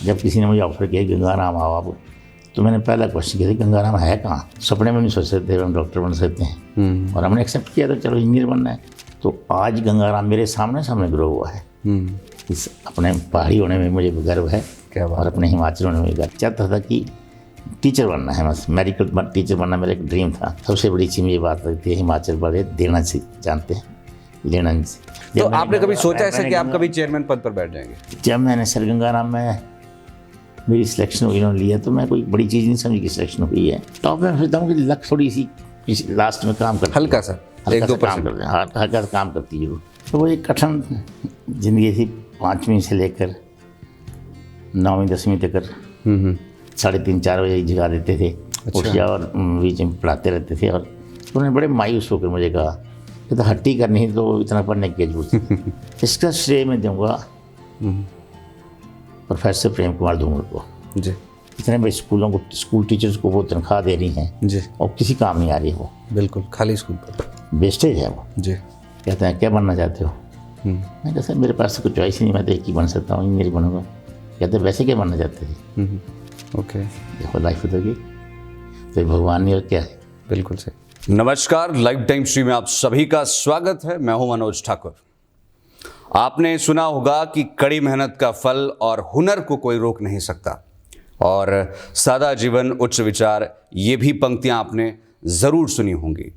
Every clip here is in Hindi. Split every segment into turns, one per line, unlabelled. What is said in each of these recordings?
जब किसी ने मुझे ऑफर किया गंगाराम आओ आप, तो मैंने पहला क्वेश्चन किया था गंगाराम है कहाँ। सपने में नहीं सोच सकते हम डॉक्टर बन सकते हैं, और हमने एक्सेप्ट किया था चलो इंजीनियर बनना है। तो आज गंगाराम मेरे सामने सामने ग्रो हुआ है। इस अपने पहाड़ी होने में मुझे गर्व है, और अपने हिमाचल होने में गर्व। चाहता था कि टीचर बनना है, बस मेडिकल टीचर बनना मेरा एक ड्रीम था। सबसे बड़ी चीज़ मुझे बात लगती है हिमाचल वाले देना से जानते हैं, लेना नहीं।
तो आपने कभी सोचा ऐसा कि आप कभी चेयरमैन पद पर बैठ जाएंगे?
जब मैंने सर गंगाराम में मेरी सिलेक्शन हुई, इन्होंने लिया, तो मैं कोई बड़ी चीज़ नहीं समझी कि सिलेक्शन हुई है। टॉप में सोचता हूँ कि लक थोड़ी सी लास्ट में काम करती,
हल्का सा 1-2%
काम करते हैं, हल्का सा काम करती है। तो वो एक कठिन जिंदगी थी। 5वीं से लेकर 9वीं 10वीं तक 3:30-4 बजे जगा देते थे। उठ जा और बीच में पढ़ाते रहते थे। और उन्होंने बड़े मायूस होकर मुझे कहा कि तो हट्टी करनी है तो इतना पढ़ने की जरूरत। इसका श्रेय मैं दूंगा प्रोफेसर प्रेम कुमार धूमल को
जी।
इतने बड़े स्कूलों को, स्कूल टीचर्स को वो तनख्वाह दे रही हैं
जी,
और किसी काम नहीं आ रही है। वो
बिल्कुल खाली स्कूल पर
वेस्टेज है वो जी। कहते हैं क्या बनना चाहते हो? मैं कहता मेरे पास तो कोई चॉइस ही नहीं, मैं तो एक ही बन सकता हूँ, इंजीनियर बनूंगा। कहते वैसे क्या बनना चाहते थे?
ओके,
देखो लाइफ उधर गई तो भगवान नहीं और क्या है।
बिल्कुल सही। नमस्कार, लाइव टाइम स्ट्रीम में आप सभी का स्वागत है। मैं हूं मनोज ठाकुर। आपने सुना होगा कि कड़ी मेहनत का फल और हुनर को कोई रोक नहीं सकता, और सादा जीवन उच्च विचार, ये भी पंक्तियां आपने ज़रूर सुनी होंगी।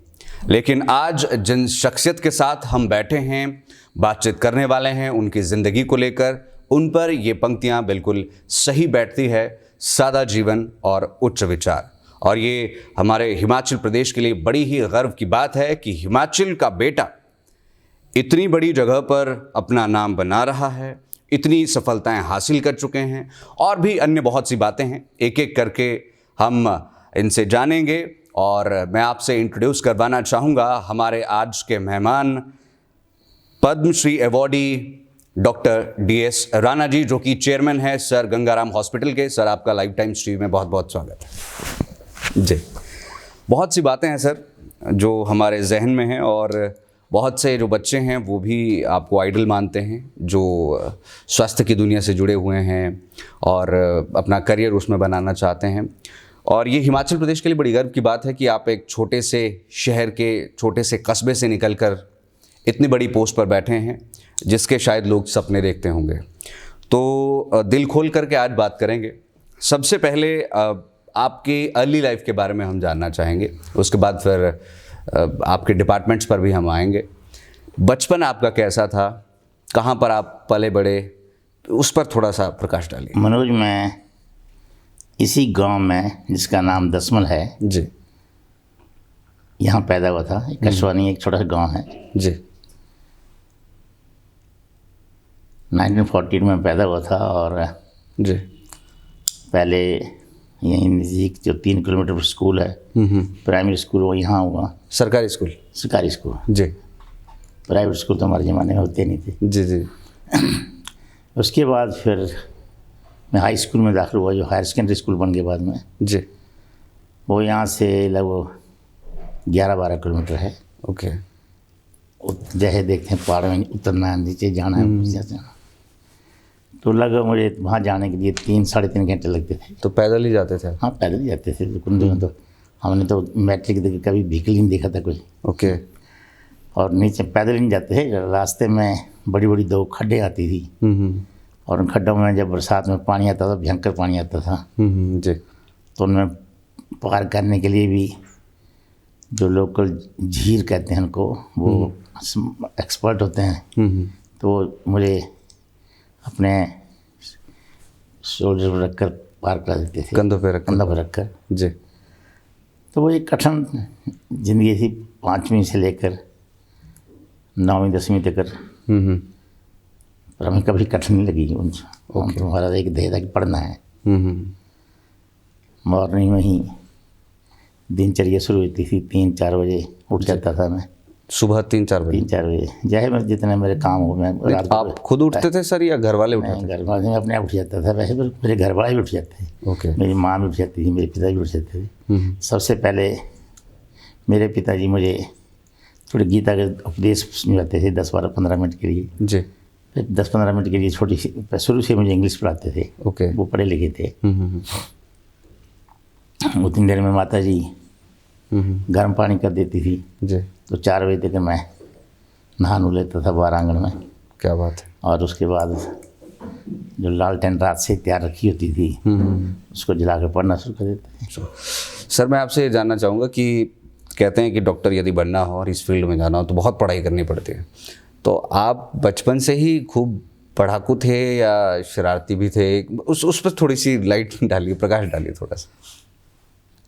लेकिन आज जिन शख्सियत के साथ हम बैठे हैं, बातचीत करने वाले हैं उनकी ज़िंदगी को लेकर, उन पर ये पंक्तियां बिल्कुल सही बैठती है। सादा जीवन और उच्च विचार। और ये हमारे हिमाचल प्रदेश के लिए बड़ी ही गर्व की बात है कि हिमाचल का बेटा इतनी बड़ी जगह पर अपना नाम बना रहा है, इतनी सफलताएं हासिल कर चुके हैं, और भी अन्य बहुत सी बातें हैं। एक एक करके हम इनसे जानेंगे, और मैं आपसे इंट्रोड्यूस करवाना चाहूँगा हमारे आज के मेहमान, Padmashri awardee doctor DS Rana ji, जो कि चेयरमैन है सर गंगाराम हॉस्पिटल के। सर, आपका लाइव टाइम स्ट्रीम में बहुत बहुत स्वागत है जी। बहुत सी बातें हैं सर जो हमारे जहन में हैं, और बहुत से जो बच्चे हैं वो भी आपको आइडल मानते हैं, जो स्वास्थ्य की दुनिया से जुड़े हुए हैं और अपना करियर उसमें बनाना चाहते हैं। और ये हिमाचल प्रदेश के लिए बड़ी गर्व की बात है कि आप एक छोटे से शहर के छोटे से कस्बे से निकलकर इतनी बड़ी पोस्ट पर बैठे हैं, जिसके शायद लोग सपने देखते होंगे। तो दिल खोल करके आज बात करेंगे। सबसे पहले आपकी अर्ली लाइफ के बारे में हम जानना चाहेंगे, उसके बाद फिर आपके डिपार्टमेंट्स पर भी हम आएंगे। बचपन आपका कैसा था, कहाँ पर आप पले बड़े, उस पर थोड़ा सा प्रकाश डालिए।
मनोज, मैं इसी गांव में जिसका नाम दसमल है
जी,
यहाँ पैदा हुआ था। कशवानी एक छोटा सा गांव है
जी।
1914 में पैदा हुआ था, और
जी,
पहले यहीं नज़दीक जो 3 किलोमीटर पर स्कूल है, प्राइमरी स्कूल, वो यहाँ हुआ।
सरकारी स्कूल?
सरकारी स्कूल
जी।
प्राइवेट स्कूल तो हमारे ज़माने में होते नहीं थे।
जी जी।
उसके बाद फिर मैं हाई स्कूल में दाखिल हुआ, जो हायर सेकेंडरी स्कूल बन गया बाद में।
जी।
वो यहाँ से लगभग 11-12 किलोमीटर है।
ओके।
जैसे देखते हैं पहाड़ में उतरना है, नीचे जाना है, नीचे जाना, तो लगभग मुझे वहाँ जाने के लिए 3-3.5 घंटे लगते थे।
तो पैदल ही जाते थे?
हाँ, पैदल ही जाते थे। कुंडे में तो हमने तो मैट्रिक देख कभी व्हीकल नहीं देखा था कोई।
ओके।
और नीचे पैदल ही नहीं जाते थे। रास्ते में बड़ी बड़ी 2 खड्डे आती थी, और उन खड्डों में जब बरसात में पानी आता था, भयंकर पानी आता था
जी। तो
उनमें पार करने के लिए भी जो लोकल झीर कहते हैं उनको, वो एक्सपर्ट होते हैं, तो मुझे अपने शोल्डर पर रखकर पार करा देते थे,
कंधों पे
रख कर
जी।
तो वो एक कठिन जिंदगी थी। 5वीं से लेकर 9वीं 10वीं तक, पर हमें कभी कठिन नहीं लगी उनसे। हमारा एक ध्येय था कि पढ़ना है। मॉर्निंग में ही दिनचर्या शुरू होती थी। 3-4 बजे उठ जाता था मैं।
सुबह 3-4 बजे?
3-4 बजे, चाहे मैं जितने मेरे काम हो, मैं रात
आप खुद उठते थे सर या घर वाले उठाते?
घर वाले में अपने आप उठ जाता था। वैसे मेरे घर वाले भी उठ जाते थे।
ओके।
मेरी माँ भी उठ जाती थी, मेरे पिता भी उठ जाते थे। सबसे पहले मेरे पिताजी मुझे थोड़े गीता के उपदेश सुनाते थे 10-12-15 मिनट के लिए
जी।
फिर 10-15 मिनट के लिए छोटी सी, शुरू से मुझे इंग्लिश पढ़ाते थे,
ओके।
वो पढ़े लिखे थे। उतनी देर में माता जी गर्म पानी कर देती थी,
जी।
तो 4 बजे तक मैं नहा नू लेता था बाहर आंगन में।
क्या बात है।
और उसके बाद जो लालटेन रात से तैयार रखी होती थी उसको जला कर पढ़ना शुरू कर देते थे।
सर मैं आपसे ये जानना चाहूँगा कि कहते हैं कि डॉक्टर यदि बनना हो और इस फील्ड में जाना हो तो बहुत पढ़ाई करनी पड़ती है, तो आप बचपन से ही खूब पढ़ाकू थे या शरारती भी थे? उस पर थोड़ी सी लाइट डालिए, प्रकाश डालिए थोड़ा सा।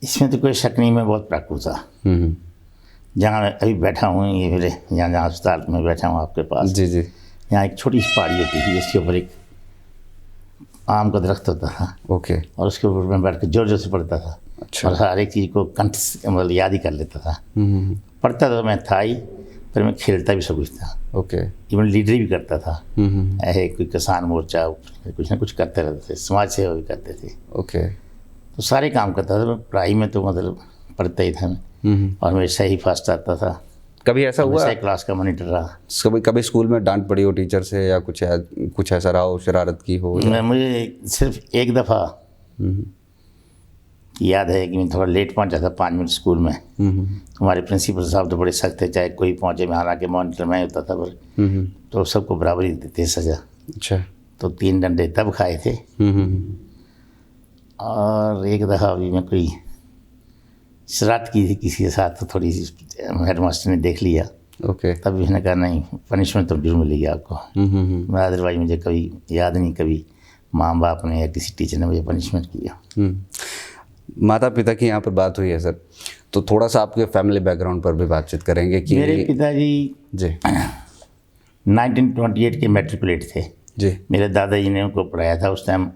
इसमें तो कोई शक नहीं, मैं बहुत पढ़ाकू था। जहाँ मैं अभी बैठा हूँ, ये मेरे जहाँ अस्पताल में बैठा हूँ आपके पास,
जी जी।
यहाँ एक छोटी सी पहाड़ी होती थी जिसके ऊपर एक आम का दरख्त होता था।
ओके।
और उसके ऊपर मैं बैठ कर जोर जोर से पढ़ता था।
अच्छा।
और हर एक चीज़ को कंठ मतलब याद ही कर लेता था। पढ़ता तो मैं था ही, पर मैं खेलता भी सब कुछ था।
ओके।
इवन लीडरी भी करता था। ऐसे कोई किसान मोर्चा कुछ ना कुछ करते रहते थे, समाज सेवा भी करते थे।
ओके।
तो सारे काम करता था मैं। पढ़ाई में तो मतलब पढ़ता ही था मैं, और हमेशा ही फर्स्ट आता था।
कभी ऐसा हुआ
हमेशा क्लास का मॉनिटर रहा।
कभी स्कूल में डांट पड़ी हो टीचर से, या कुछ ऐसा रहा हो, शरारत की हो?
मुझे सिर्फ एक दफ़ा याद है कि मैं थोड़ा लेट पहुंचा था 5 मिनट स्कूल में। हमारे प्रिंसिपल साहब तो बड़े सख्त थे, चाहे कोई पहुंचे में, हालांकि मॉनिटर मैं होता था, पर तो सबको बराबर ही देते सजा।
अच्छा।
तो 3 डंडे तब खाए थे। और एक दफ़ा भी मैं कोई शरारत की थी किसी के साथ, तो थोड़ी सी हेड मास्टर ने देख लिया।
ओके।
तब उसने कहा नहीं, पनिशमेंट तो जरूर मिलेगी आपको। अदरवाइज मुझे कभी याद नहीं कभी माँ बाप ने या किसी टीचर ने मुझे पनिशमेंट किया।
माता पिता की यहाँ पर बात हुई है सर, तो थोड़ा सा आपके फैमिली बैकग्राउंड पर भी बातचीत करेंगे कि
मेरे पिताजी
जी
1928 के मैट्रिकुलेट थे
जी।
मेरे दादाजी ने उनको पढ़ाया था। उस टाइम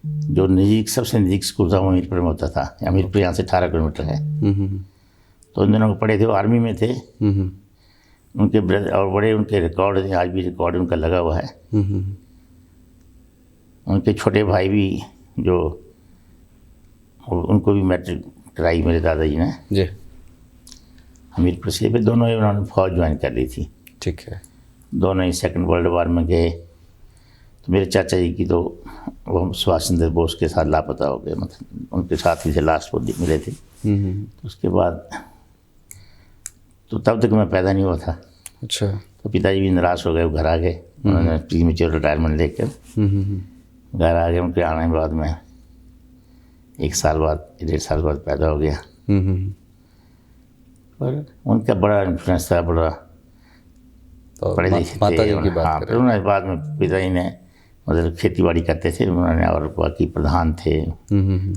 जो नज़दीक सबसे नज़दीक स्कूल था वो अमीरपुर में होता था। अमीरपुर यहाँ से 18 किलोमीटर है। तो उन दोनों को पढ़े थे, वो आर्मी में थे। उनके ब्रदर और बड़े उनके रिकॉर्ड थे, आज भी रिकॉर्ड उनका लगा हुआ है। उनके छोटे भाई भी जो, उनको भी मैट्रिक कराई मेरे दादाजी ने
जी।
हमीरपुर से। फिर दोनों ही उन्होंने फौज ज्वाइन कर ली थी।
ठीक है।
दोनों ही सेकंड वर्ल्ड वार में गए। तो मेरे चाचा जी की तो वो सुभाष चंद्र बोस के साथ लापता हो गए, मतलब उनके साथ ही थे, लास्ट वो मिले थे। तो उसके बाद तो तब तक मैं पैदा नहीं हुआ था।
अच्छा।
तो पिताजी भी निराश हो गए, वो घर आ गए। उन्होंने प्रीमेच्योर रिटायरमेंट लेकर घर आ गए। उनके आने के बाद में 1 साल बाद 1.5 साल बाद पैदा हो गया। पर उनका बड़ा इन्फ्लुएंस था, बड़ा
तो
पढ़े लिखे
माता
थे।
जी की बात
हाँ,
करें।
फिर उन्होंने बाद में पिताजी ने मतलब खेती बाड़ी करते थे उन्होंने, और बाकी प्रधान थे।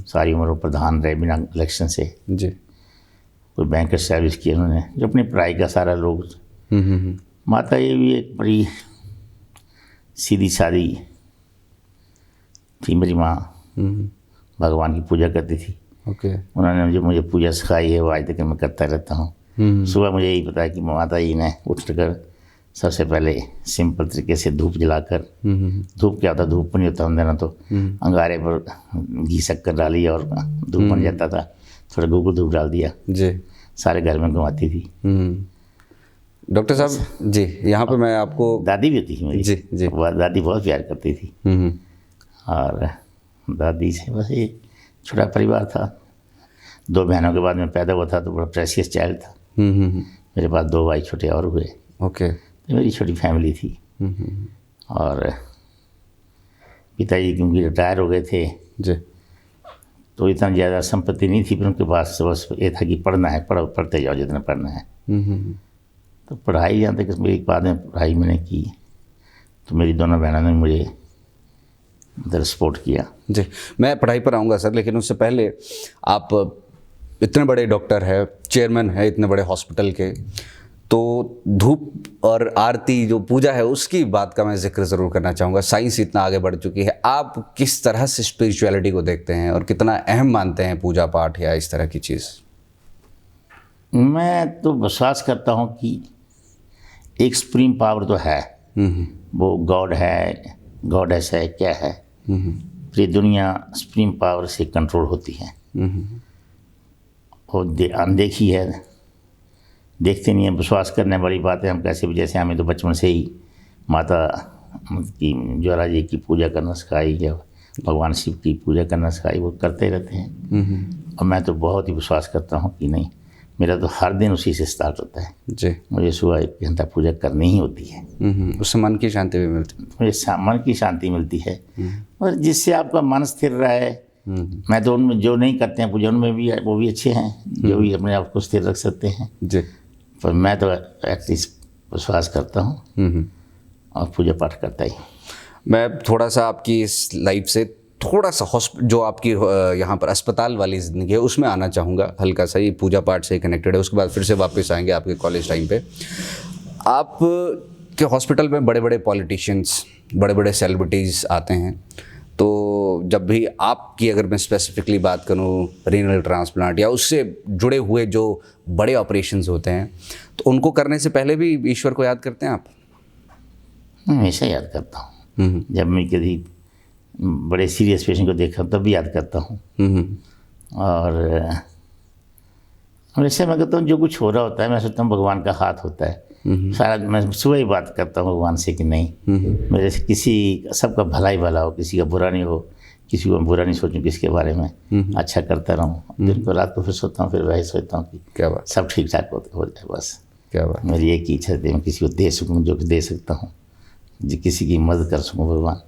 सारी उम्र वो प्रधान रहे बिना इलेक्शन से।
जी।
कोई बैंकर सर्विस की उन्होंने, जो अपनी पढ़ाई का सारा लोग। माता ये भी एक बड़ी सीधी सादी थी मेरी माँ। भगवान की पूजा करती थी।
ओके।
उन्होंने मुझे पूजा सिखाई है, वो आज तक मैं करता रहता हूँ। सुबह मुझे यही पता है कि माता जी ने उठकर सबसे पहले सिंपल तरीके से धूप जलाकर, धूप क्या होता, धूप नहीं होता उन दिनों, तो अंगारे पर घी शक्कर डाली और धूप बन जाता था, थोड़ा गोगो धूप डाल दिया,
जी।
सारे घर में घुमाती थी।
डॉक्टर साहब जी, यहाँ पे मैं आपको
दादी भी होती थी मेरी।
जी जी।
दादी बहुत प्यार करती थी। और दादी से बस ये छोटा परिवार था। 2 बहनों के बाद में पैदा हुआ था, तो बड़ा प्रेशियस चाइल्ड था। मेरे पास 2 भाई छोटे और हुए।
ओके।
तो मेरी छोटी फैमिली थी। और पिताजी क्योंकि रिटायर हो गए थे,
जी।
तो इतना ज़्यादा संपत्ति नहीं थी, पर उनके पास बस ये था कि पढ़ना है, पढ़ते जाओ जितना पढ़ना है। तो पढ़ाई जहाँ तक मेरी बाद में पढ़ाई मैंने की, तो मेरी दोनों बहनों ने मुझे मतलब सपोर्ट किया।
जी, मैं पढ़ाई पर आऊँगा सर, लेकिन उससे पहले आप इतने बड़े डॉक्टर हैं, चेयरमैन हैं इतने बड़े हॉस्पिटल के, तो धूप और आरती जो पूजा है उसकी बात का मैं जिक्र ज़रूर करना चाहूँगा। साइंस इतना आगे बढ़ चुकी है, आप किस तरह से स्पिरिचुअलिटी को देखते हैं और कितना अहम मानते हैं पूजा पाठ या इस तरह की चीज़?
मैं तो विश्वास करता हूँ कि एक सुप्रीम पावर तो है, वो गॉड है, गॉडेस है, क्या है। ये दुनिया सुप्रीम पावर से कंट्रोल होती है। और अनदेखी है, देखते नहीं है। विश्वास करने वाली बात है, हम कैसे भी, जैसे हमें तो बचपन से ही माता कि ज्वाला जी की पूजा करना सिखाई या भगवान शिव की पूजा करना सिखाई, वो करते रहते हैं। और मैं तो बहुत ही विश्वास करता हूँ कि नहीं, मेरा तो हर दिन उसी से स्टार्ट होता है
जी।
मुझे सुबह 1 घंटा पूजा करनी ही होती है।
उससे मन की शांति भी मिलती है।
मुझे मन की शांति मिलती है और जिससे आपका मन स्थिर रहे। मैं तो उनमें जो नहीं करते हैं पूजा उनमें भी वो भी अच्छे हैं, जो भी अपने आप को स्थिर रख सकते हैं
जी।
पर मैं तो एटलीस्ट विश्वास करता हूँ और पूजा पाठ करता ही।
मैं थोड़ा सा आपकी इस लाइफ से थोड़ा सा जो आपकी यहाँ पर अस्पताल वाली ज़िंदगी है उसमें आना चाहूँगा, हल्का सा। ये पूजा पाठ से कनेक्टेड है, उसके बाद फिर से वापस आएंगे आपके कॉलेज टाइम पे। आप के हॉस्पिटल में बड़े बड़े पॉलिटिशियंस, बड़े बड़े सेलिब्रिटीज़ आते हैं, तो जब भी आपकी अगर मैं स्पेसिफिकली बात करूँ रीनल ट्रांसप्लांट या उससे जुड़े हुए जो बड़े ऑपरेशंस होते हैं, तो उनको करने से पहले भी ईश्वर को याद करते हैं आप?
हमेशा याद करता हूँ। जब मैं कभी बड़े सीरियस पेशेंट को देखा तब भी याद करता हूँ। और हमेशा मैं कहता हूँ जो कुछ हो रहा होता है मैं सोचता हूँ भगवान का हाथ होता है सारा। मैं सुबह ही बात करता हूँ भगवान से कि नहीं मेरे से किसी सबका भला ही भला हो, किसी का बुरा नहीं हो, किसी को बुरा नहीं सोचूं किसके बारे में, अच्छा करता रहूँ। दिन को रात को फिर सोता हूँ, फिर वही सोचता हूँ कि
क्या बात,
सब ठीक ठाक हो जाए बस।
क्या बात।
मेरी एक ही इच्छा थी मैं किसी को दे सकूँ, जो दे सकता हूँ, जो किसी की मदद कर सकूँ भगवान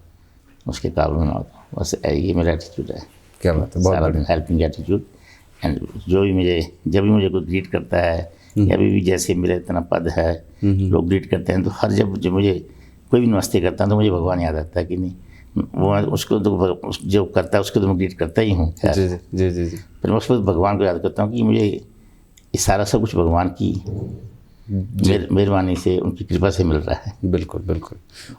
उसके काबू में होता, बस ये मेरा एटीट्यूड है।
क्या बात है, बहुत बढ़िया
हेल्पिंग एटीट्यूड। एंड जो भी मुझे जब भी मुझे कोई ग्रीट करता है या अभी भी जैसे मेरा इतना पद है लोग ग्रीट करते हैं, तो हर जब मुझे कोई भी नमस्ते करता है तो मुझे भगवान याद आता है कि नहीं वो उसको तो जो करता है उसको तो मैं ग्रीट करता ही हूँ।
जी जी जी जी।
फिर मैं उसको भगवान को याद करता हूँ कि मुझे ये सारा सब कुछ भगवान की मेहरबानी से, उनकी कृपा से मिल रहा है।
बिल्कुल बिल्कुल।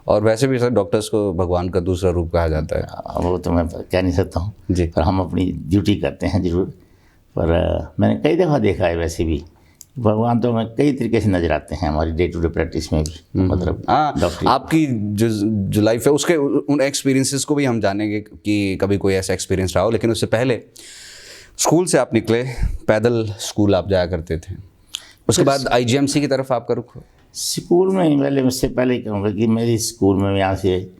और वैसे भी सर डॉक्टर्स को भगवान का दूसरा रूप कहा जाता है।
वो तो मैं कह नहीं सकता हूँ
जी,
पर हम अपनी ड्यूटी करते हैं ज़रूर। पर मैंने कई दफ़ा देखा है वैसे भी भगवान तो हमें कई तरीके से नजर आते हैं हमारी डे टू डे प्रैक्टिस में भी। मतलब डॉक्टर
आपकी जो लाइफ है उसके उन एक्सपीरियंसेस को भी हम जानेंगे कि कभी कोई ऐसा एक्सपीरियंस रहा हो, लेकिन उससे पहले स्कूल से आप निकले, पैदल स्कूल आप जाया करते थे, उसके बाद आईजीएमसी की तरफ आपका रुख हो?
स्कूल में ही पहले मुझसे पहले कहूँगा कि मेरी स्कूल में यहाँ से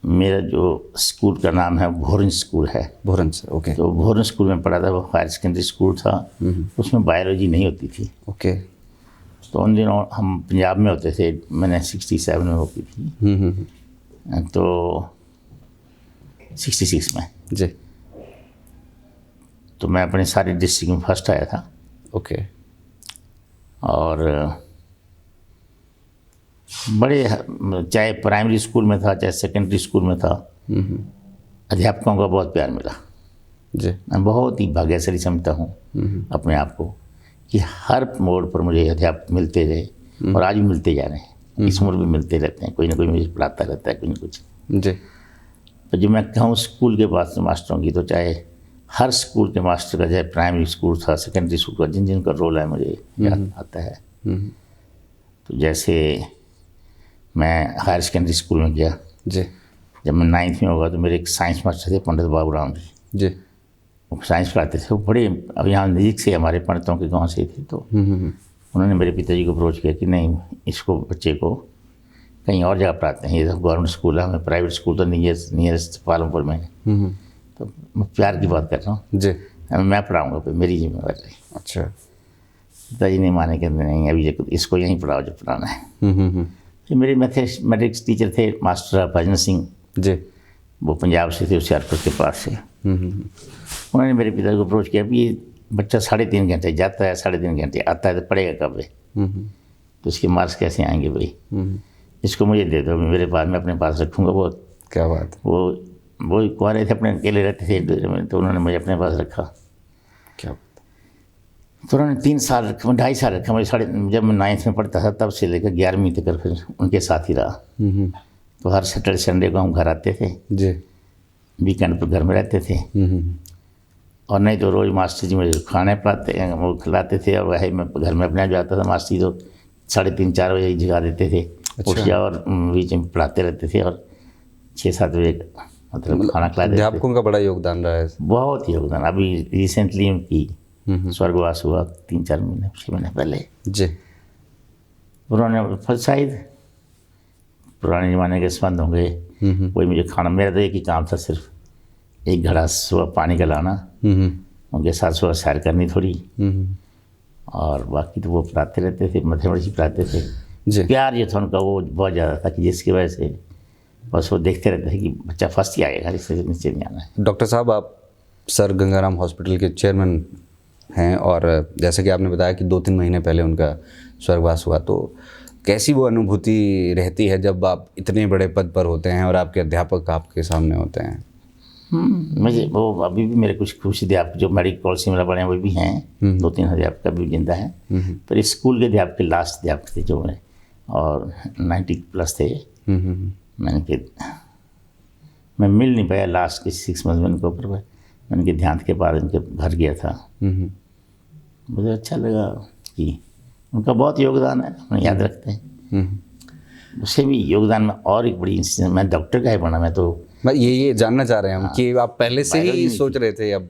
मेरा जो स्कूल का नाम है भोरन स्कूल है।
भोरन से, ओके।
तो भोरन स्कूल में पढ़ा था, वो हायर सेकेंडरी स्कूल था, उसमें बायोलॉजी नहीं होती थी।
ओके।
तो उन दिनों हम पंजाब में होते थे, मैंने 67 में होती थी, तो 66 में
जी।
तो मैं अपने सारे डिस्ट्रिक्ट में फर्स्ट आया था।
ओके।
और बड़े चाहे प्राइमरी स्कूल में था चाहे सेकेंडरी स्कूल में था, अध्यापकों का बहुत प्यार मिला
जी।
मैं बहुत ही भाग्यशाली समझता हूँ अपने आप को कि हर मोड़ पर मुझे अध्यापक मिलते रहे और आज भी मिलते जा रहे हैं। इस उम्र भी मिलते रहते हैं, कोई ना कोई मुझे पढ़ाता रहता है कुछ न कुछ
जी।
तो जो मैं कहूँ स्कूल के पास मास्टरों की, तो चाहे हर स्कूल के मास्टर का, चाहे प्राइमरी स्कूल था सेकेंडरी स्कूल का, जिन जिनका रोल है मुझे याद आता है। तो जैसे मैं हायर सेकेंडरी स्कूल में गया
जी।
जब मैं 9th में होगा तो मेरे एक साइंस मास्टर थे पंडित बाबू राम जी।
जी।
वो साइंस पढ़ाते थे, वो बड़े अब यहाँ नज़दीक से हमारे पंडितों के गांव से थे। तो उन्होंने मेरे पिताजी को अप्रोच किया कि नहीं इसको बच्चे को कहीं और जगह पढ़ाते हैं, ये तो गवर्नमेंट स्कूल है, हमें प्राइवेट स्कूल तो नियरेस्ट पालमपुर में है। तो मैं प्यार की बात कर रहा हूँ
जी।
मैं पढ़ाऊँगा, फिर मेरी जिम्मेवारी।
अच्छा।
पिताजी नहीं माने, कहते नहीं अभी इसको यहीं पढ़ाओ जो पढ़ाना है। फिर मेरे मैथमेटिक्स टीचर थे मास्टर भजन सिंह
जी।
वो पंजाब से थे, होशियारपुर के पास से। उन्होंने मेरे पिता को अप्रोच किया कि ये बच्चा 3.5 घंटे जाता है, 3.5 घंटे आता है, तो पढ़ेगा कब है? तो इसके मार्क्स कैसे आएंगे भाई? इसको मुझे दे दो, मेरे पास, मैं अपने पास रखूँगा। वो
क्या बात है।
वो कुआरे थे, अपने अकेले रहते थे, तो उन्होंने मुझे अपने पास रखा।
क्या?
तो उन्होंने 3 साल रखा, 2.5 साल रखा मुझे। जब मैं 9th में पढ़ता था तब से लेकर 11वीं तक फिर उनके साथ ही रहा। तो हर सैटरडे संडे को हम घर आते थे
जी।
वीकेंड पर घर में रहते थे। और नहीं तो रोज़ मास्टर जी मुझे खाने पढ़ाते वो खिलाते थे, और वही मैं घर में अपने जाता था। मास्टर जी तो 3:30-4 बजे जगा देते थे। उठ जाओ और बीच में पढ़ाते रहते थे, और 6-7 बजे मतलब खाना खिला देते थे।
अध्यापकों का बड़ा योगदान रहा है।
बहुत योगदान। अभी रिसेंटली उनकी स्वर्गवास हुआ 3-4 महीने 6 महीने पहले।
जी।
उन्होंने शायद पुराने ज़माने के संबंध होंगे, कोई मुझे खाना, मेरा तो एक ही काम था, सिर्फ एक घड़ा सुबह पानी का लाना, उनके साथ सुबह सैर करनी थोड़ी, और बाकी तो वो पढ़ाते रहते थे, मैथमेटिक्स पढ़ाते थे
जी।
प्यार जो था उनका वो बहुत ज़्यादा था कि जिसकी वजह से बस वो देखते रहते थे कि बच्चा फर्स्ट ही आएगा, इससे नीचे नहीं आना है।
डॉक्टर साहब, आप सर गंगाराम हॉस्पिटल के चेयरमैन हैं, और जैसे कि आपने बताया कि 2-3 महीने पहले उनका स्वर्गवास हुआ, तो कैसी वो अनुभूति रहती है जब आप इतने बड़े पद पर होते हैं और आपके अध्यापक आपके सामने होते हैं?
मुझे वो अभी भी मेरे कुछ अध्यापक जो मेडिकल कॉलेज शिमला पढ़े हैं वो भी हैं, 2-3 अध्यापक अभी भी जिंदा हैं, पर स्कूल के अध्यापक के लास्ट अध्यापक थे जो मेरे, और 90+ थे। मैं मिल नहीं पाया लास्ट के 6 मंथ में उनके ऊपर, मैं उनके देहांत के बाद उनके घर गया था। मुझे अच्छा लगा कि उनका बहुत योगदान है, हम याद रखते हैं। उससे भी योगदान में और एक बड़ी इंसिडेंट, मैं डॉक्टर का ही बना, मैं तो
ये जानना चाह रहे हैं हम कि आप पहले से ही सोच रहे थे अब?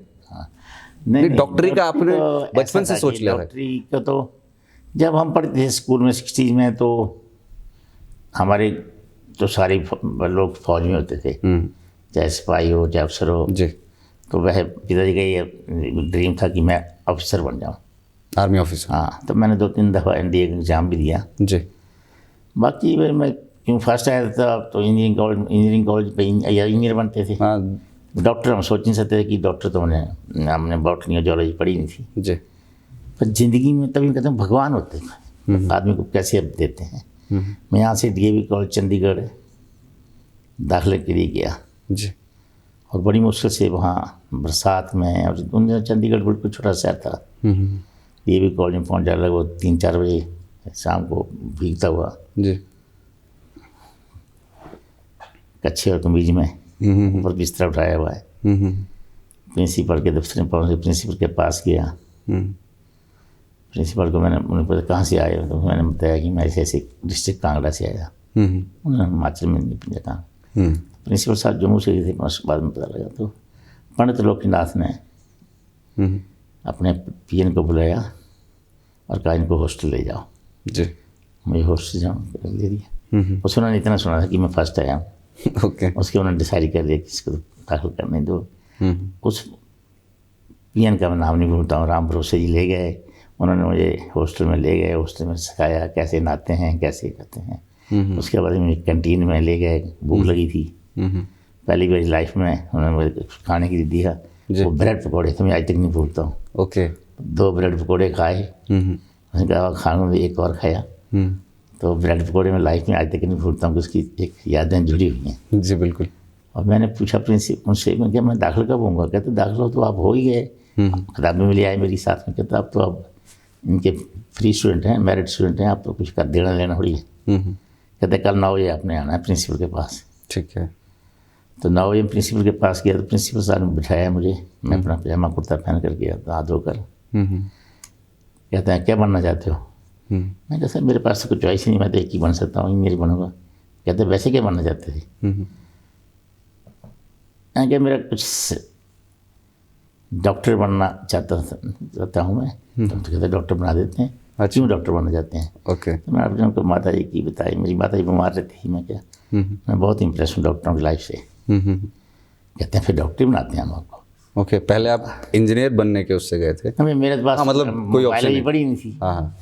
नहीं, डॉक्टरी का आपने बचपन से सोच लिया था?
डॉक्टरी का तो जब हम पढ़ते थे स्कूल में 60s में, तो हमारे तो सारे लोग फौज में होते थे, चाहे सिपाही हो चाहे अफसर हो
जी।
तो वह पिताजी का ये ड्रीम था कि मैं ऑफिसर बन जाऊँ,
आर्मी ऑफिसर।
हाँ, तो मैंने 2-3 दफ़ा NDA का एग्ज़ाम भी दिया
जी।
बाकी मैं क्यों फर्स्ट आया था तो इंजीनियरिंग कॉलेज पे इंजीनियर बनते थे।
हाँ
डॉक्टर हम सोच नहीं सकते थे कि डॉक्टर, तो हमने बॉटनी और जूलॉजी पढ़ी नहीं थी।
जी।
पर ज़िंदगी में तभी कहते हैं भगवान होते हैं, आदमी को कैसे अब देते हैं। मैं यहाँ से DAV कॉलेज चंडीगढ़ दाखिले के लिए गया
जी।
और बड़ी मुश्किल से वहाँ बरसात में, और चंडीगढ़ बिल्कुल छोटा शहर था, DAV कॉलेज में पहुँच जाए वो 3-4 बजे शाम को भीगता हुआ
जी।
कच्छे और कमीज में, ऊपर बिस्तर उठाया हुआ है। प्रिंसिपल के दफ्तर में पहुँच, प्रिंसिपल के पास गया। प्रिंसिपल को उन्होंने पूछा कहाँ से आए हो, तो मैंने बताया कि मैं ऐसे डिस्ट्रिक्ट कांगड़ा से आया। उन्होंने हिमाचल में नहीं पूछा कहाँ। प्रिंसिपल साहब जम्मू से गए थे, उसके बाद में पता लगा। तो पंडित लोकीनाथ ने अपने PN को बुलाया और कहा इनको हॉस्टल ले जाओ
जी।
मुझे हॉस्टल जाऊँ, ले दिया। उस उन्होंने इतना सुना था कि मैं फर्स्ट आया हूँ,
ओके।
उसके उन्होंने डिसाइड कर लिया कि इसको दाखिल करने दो। उस PN का मैं नाम नहीं भूलता हूँ, राम भरोसे जी ले गए, उन्होंने मुझे हॉस्टल में ले गए, हॉस्टल में सिखाया कैसे नहाते हैं कैसे करते हैं। उसके बाद मुझे कैंटीन में ले गए, भूख लगी थी, पहली बार लाइफ में उन्होंने मुझे खाने के लिए दिया, वो ब्रेड पकौड़े थे, मैं आज तक नहीं भूलता हूँ।
ओके।
2 ब्रेड पकौड़े खाए, उसने कहा खाने में एक और खाया, तो ब्रेड पकौड़े में लाइफ में आज तक नहीं भूलता हूँ, उसकी एक यादें जुड़ी हुई हैं।
जी बिल्कुल।
और मैंने पूछा प्रिंसिपल उनसे, मैं क्या मैं दाखिल कब होऊंगा, कहते दाखिल हो तो आप हो ही गए, किताबें में ले आए मेरी साथ में, कहते आप तो अब इनके फ्री स्टूडेंट हैं, मेरिट स्टूडेंट हैं, आप तो कुछ कर देना लेना थोड़ी है। कहते कल 9 बजे आपने आना है प्रिंसिपल के पास।
ठीक है।
तो 9 बजे प्रिंसिपल के पास गया, तो प्रिंसिपल साहब ने बिठाया मुझे, मैं अपना पजामा कुर्ता पहन कर गया, हाथ धोकर। कहते हैं क्या बनना चाहते हो? मैं कहता मेरे पास तो कुछ चॉइस ही नहीं, मैं तो एक ही बन सकता हूँ, इंजीनियर बनूंगा। कहते वैसे क्या बनना चाहते थे? मैं क्या मेरा कुछ डॉक्टर बनना चाहता हूँ मैं। तो कहते डॉक्टर बना देते हैं। क्यों डॉक्टर बनना चाहते हैं?
ओके।
तो मैं अपने उनको माता जी की बताई, मेरी माता जी बीमार रहती थी, मैं क्या मैं बहुत इम्प्रेस हूँ डॉक्टरों की लाइफ से। कहते हैं फिर डॉक्टर बनाते हैं हम आपको।
ओके। पहले आप इंजीनियर बनने के उससे गए थे?
हमें मेरे पास
मतलब कोई ऑप्शन नहीं
पड़ी नहीं थी।
हाँ।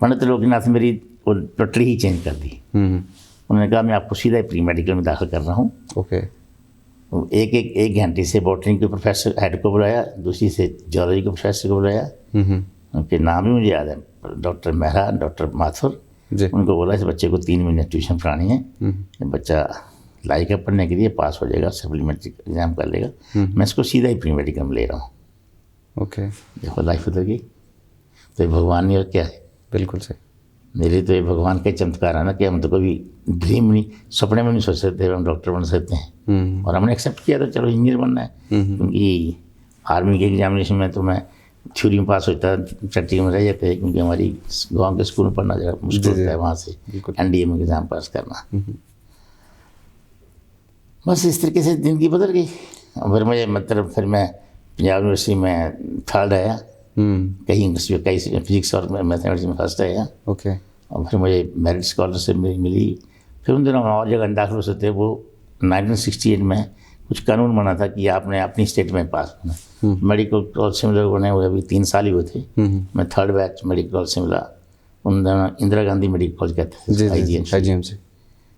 पंडित लोकीनाथ ने मेरी वो टोटली ही चेंज कर दी। उन्होंने कहा मैं आपको सीधा प्री मेडिकल में दाखिल कर रहा हूँ।
ओके।
एक घंटे से बॉटनी के प्रोफेसर हेड को बुलाया, दूसरी से जूलॉजी के प्रोफेसर को बुलाया, उनके नाम भी मुझे याद है, डॉक्टर मेहरा, डॉक्टर माथुर। उनको बोला इस बच्चे को 3 महीने ट्यूशन पढ़ानी है, बच्चा लाइक है पढ़ने के लिए, पास हो जाएगा, सप्लीमेंट्री एग्जाम कर लेगा, मैं इसको सीधा ही प्री मेडिकल में ले रहा हूँ।
ओके।
देखो लाइफ बदल गई, तो ये भगवान ने और क्या है।
बिल्कुल सही।
मेरे तो ये भगवान का चमत्कार है ना कि हम तो कभी ड्रीम नहीं, सपने में नहीं सोच सकते हम डॉक्टर बन सकते हैं, और हमने एक्सेप्ट किया तो चलो इंजीनियर बनना है। क्योंकि आर्मी के एग्जामिनेशन में तो मैं थ्योरी में पास होता, प्रैक्टिकल में रह जाते हैं, क्योंकि हमारी गांव के स्कूल में पढ़ना ज़रा मुश्किल होता है, वहाँ से NDA में एग्ज़ाम पास करना। बस इस तरीके से ज़िंदगी बदल गई। फिर मुझे मतलब फिर मैं पंजाब यूनिवर्सिटी में 3rd आया, कहीं यूनिवर्सिटी कहीं फिजिक्स और मैथमेटिक्स में 1st आया।
ओके।
और फिर मुझे मेरिट स्कॉलरशिप मिली। फिर उन दिनों और जगह दाखिल हो सकते, वो 1968 में कुछ कानून बना था कि आपने अपनी स्टेट में पास होना। मेडिकल कॉलेज सिमला बने हुए अभी 3 साल ही हुए थे। मैं 3rd बैच मेडिकल कॉलेज सिमला, उन दिनों इंदिरा गांधी मेडिकल कॉलेज कहते थे,
IGMC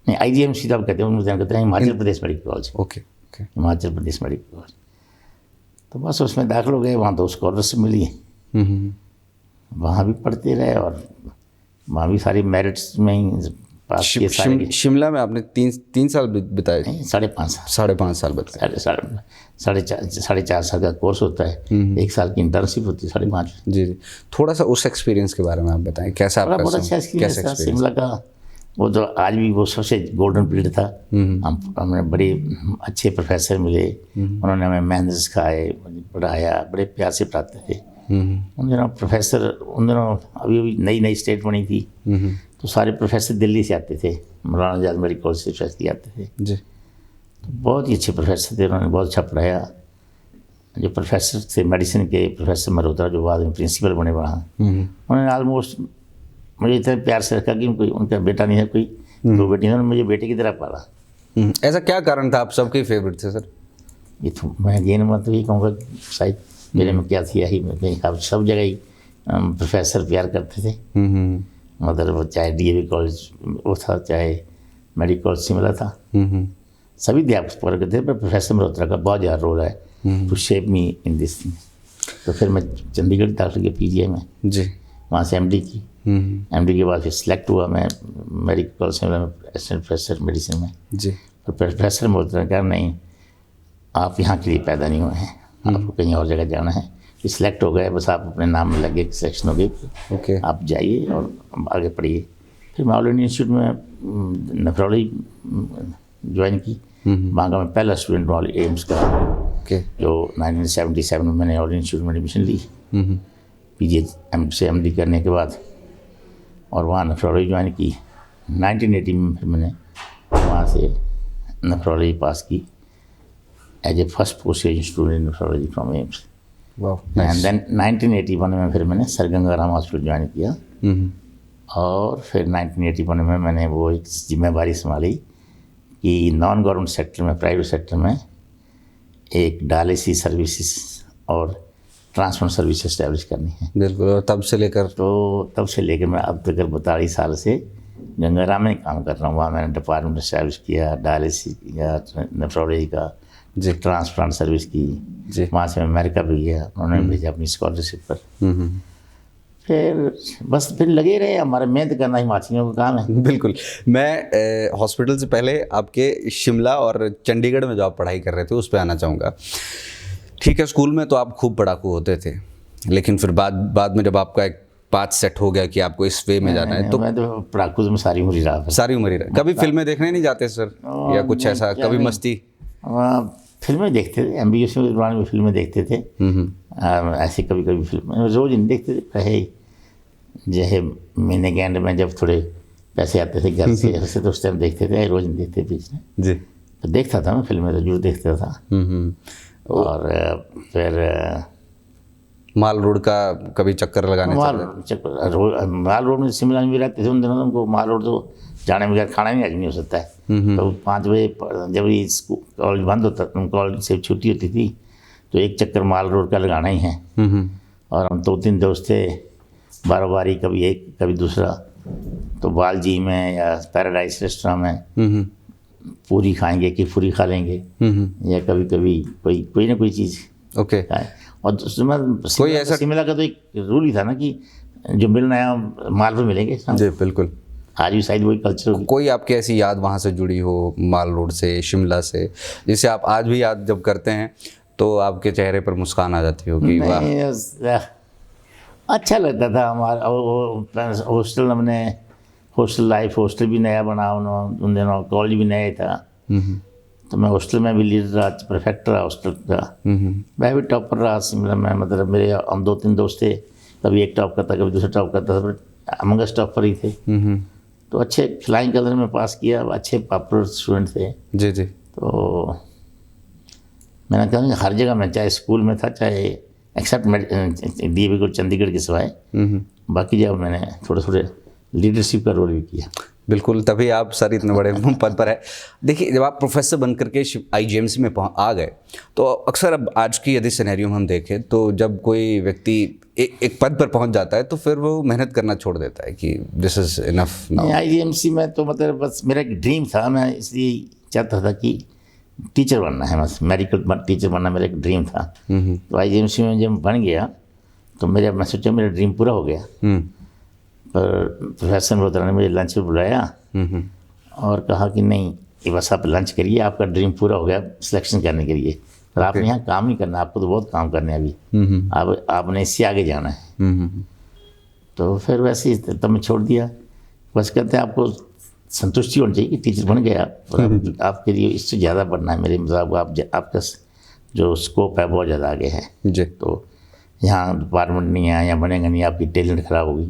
नहीं IGMC तब कहते हैं, उन दिनों कहते हैं Himachal Pradesh medical college.
Okay.
Himachal Pradesh medical college. तो बस उसमें दाखिल हो गए, वहाँ तो स्कॉलरशिप मिली, वहाँ भी पढ़ते रहे और वहाँ भी सारी मेरिट्स में ही पास किए सारे।
शिमला में आपने 3 साल बिताए?
5.5 साल।
5.5 साल बताए।
4.5 साल का कोर्स होता है, 1 साल की इंटर्नशिप होती है, 5.5।
जी। थोड़ा सा उस एक्सपीरियंस के बारे में आप बताएं, कैसा आपका?
बहुत अच्छा एक्सपीरियंस था शिमला का। वो तो आज भी वो सबसे गोल्डन पीरियड था। हमें बड़े अच्छे प्रोफेसर मिले, उन्होंने हमें मेहनत सिखाए, पढ़ाया, बड़े प्यार से पढ़ाते थे। उन दिनों प्रोफेसर, उन दिनों अभी नई स्टेट बनी थी, तो सारे प्रोफेसर दिल्ली से आते थे, मौलाना आज़ाद मेडिकल कॉलेज से फैसले आते थे
जी।
तो बहुत ही अच्छे प्रोफेसर थे, उन्होंने बहुत अच्छा पढ़ाया। जो प्रोफेसर थे मेडिसिन के, प्रोफेसर मल्होत्रा जो बाद में प्रिंसिपल बने वहाँ, उन्होंने ऑलमोस्ट मुझे इतना प्यार से रखा कि उनका बेटा नहीं है, कोई 2 बेटी, उन्होंने मुझे बेटे की तरह पाला।
ऐसा क्या कारण था, आप सबके फेवरेट थे सर?
ये तो मैं तो यही कहूँगा कि शायद मेरे में क्या थी, यही मैं सब जगह ही प्रोफेसर प्यार करते थे। मतलब वो चाहे DAV कॉलेज वो था, चाहे मेडिकल कॉलेज शिमला था, सभी अध्यापक प्यार करते थे, पर प्रोफेसर मल्होत्रा का बहुत ज़्यादा रोल है to shape me in this thing. तो फिर मैं चंडीगढ़ दाखिल किया PGI में जी, वहाँ से MD की। MD के बाद फिर सिलेक्ट हुआ मैं मेडिकल कॉलेज शिमला में असिस्टेंट प्रोफेसर मेडिसिन में जी। तो प्रोफेसर मल्होत्रा ने कहा नहीं, आप यहाँ के लिए पैदा नहीं हुए हैं, आपको कहीं और जगह जाना है। सिलेक्ट हो गए, बस आप अपने नाम में लगे, सिलेक्शन हो गई, ओके आप जाइए और आगे पढ़िए। फिर मैं ऑल इंडिया इंस्टीट्यूट में नेफ्रोलॉजी ज्वाइन की। वहाँ का मैं पहला स्टूडेंट हूँ एम्स का, जो 1977 में मैंने ऑल इंडिया इंस्टीट्यूट में एडमिशन ली PGI से MD करने के बाद, और वहाँ नेफ्रोलॉजी ज्वाइन की। 1980 में फिर मैंने वहाँ से नेफ्रोलॉजी पास की as a first post graduate student in nephrology from AIIMS. And then 1981 में फिर मैंने सर गंगाराम हॉस्पिटल ज्वाइन किया। और फिर 1981 में मैंने वो एक जिम्मेवारी संभाली कि नॉन गवर्नमेंट सेक्टर में, प्राइवेट सेक्टर में एक डायलिसिस सर्विसेज और ट्रांसप्लांट सर्विस इस्टेब्लिश करनी है।
बिल्कुल। और तब से लेकर
मैं अब तक 42 साल से गंगाराम में काम कर रहा हूँ। वहाँ मैंने डिपार्टमेंट इस्टेब्लिश किया, डायलिसिस का, नेफ्रोलॉजी का जी, ट्रांसप्लांट सर्विस की जी। वहाँ से मैं अमेरिका भी गया, उन्होंने भेजा अपनी स्कॉलरशिप पर। फिर लगे रहे, हमारा मेहनत करना हिमाचलियों का काम है।
बिल्कुल। मैं हॉस्पिटल से पहले आपके शिमला और चंडीगढ़ में जो आप पढ़ाई कर रहे थे उस पर आना चाहूँगा। ठीक है, स्कूल में तो आप खूब पढ़ाकू होते थे, लेकिन फिर बाद में जब आपका एक पाथ सेट हो गया कि आपको इस वे में जाना है, तो
मैं तो पढ़ाकू में सारी उम्र रहा।
कभी फिल्में देखने नहीं जाते सर, या कुछ ऐसा, कभी मस्ती?
फिल्में देखते थे, MBBS के दौरान भी फिल्में देखते थे। ऐसे कभी फिल्म रोज़ नहीं देखते थे, पहले जैसे महीने के एंड में जब थोड़े पैसे आते थे घर से ऐसे, तो उस टाइम देखते थे, रोज़ नहीं देखते बीच में जी। तो देखता था मैं फिल्में, तो जरूर देखता था। और फिर
माल रोड का कभी चक्कर लगाने
माल रोड में शिमला में भी रहते थे उन दिनों, उनको माल रोड तो जाने बगैर खाना नहीं हजम नहीं हो सकता है। तो 5 बजे जब ये कॉलेज बंद होता, कॉलेज से छुट्टी होती थी, तो एक चक्कर माल रोड का लगाना ही है। और हम 2-3 दोस्त थे, बारी कभी एक कभी दूसरा, तो बालजी में या पैराडाइज रेस्टोरेंट में पूरी खाएंगे कि पूरी खा लेंगे, या कभी कोई ना कोई चीज़
ओके।
और कोई ऐसा शिमला का तो एक रूल ही था ना कि जो मिलना है माल पर मिलेंगे जी। बिल्कुल, आज भी शायद वही कल्चर होगी।
कोई आपकी ऐसी याद वहाँ से जुड़ी हो, माल रोड से, शिमला से, जिसे आप आज भी याद जब करते हैं तो आपके चेहरे पर मुस्कान आ जाती होगी?
वाह, अच्छा लगता था हमारा हॉस्टल। हमने हॉस्टल भी नया बना उन दिनों, कॉलेज भी नया था, तो मैं हॉस्टल में भी लीडर रहा, प्रीफेक्ट रहा हॉस्टल का। मैं भी टॉपर रहा शिमला में। मतलब मेरे हम 2-3 दोस्त थे, कभी एक टॉप करता, कभी दूसरा टॉप करता, अमंगस टॉपर ही थे। तो अच्छे फ्लाइंग कलर में पास किया, अच्छे पॉपुलर स्टूडेंट थे जी जी। तो मैंने कहा हर जगह में, चाहे स्कूल में था, चाहे एक्सेप्ट DAV को चंडीगढ़ के सिवाय बाकी जगह मैंने थोड़े लीडरशिप का रोल भी किया।
बिल्कुल, तभी आप सर इतने बड़े पद पर है। देखिए, जब आप प्रोफेसर बन करके IGMC में आ गए, तो अक्सर अब आज की यदि सिनेरियो में हम देखें तो जब कोई व्यक्ति एक पद पर पहुंच जाता है तो फिर वो मेहनत करना छोड़ देता है कि this is enough now.
IGMC में तो मतलब बस मेरा एक ड्रीम था, मैं इसलिए चाहता था कि टीचर बनना है, बस मेडिकल टीचर बनना मेरा एक ड्रीम था। तो IGMC में जब बन गया तो मैं सोचा मेरा ड्रीम पूरा हो गया। पर प्रोफेसर मल्होत्रा ने मुझे लंच पे बुलाया और कहा कि नहीं, ये बस आप लंच करिए, आपका ड्रीम पूरा हो गया सिलेक्शन करने के लिए, पर आपने यहाँ काम नहीं करना, आपको तो बहुत काम करने हैं अभी, आपने इससे आगे जाना है। तो फिर वैसे ही तब मैं छोड़ दिया। बस कहते हैं आपको संतुष्टि होनी चाहिए कि टीचर बन गया, पर आपके लिए इससे ज़्यादा बढ़ना है, मेरे मुताबिक आपका जो स्कोप है बहुत ज़्यादा आगे है
जी।
तो यहाँ डिपार्टमेंट नहीं है, यहाँ बनेगा नहीं, आपकी टैलेंट खराब होगी,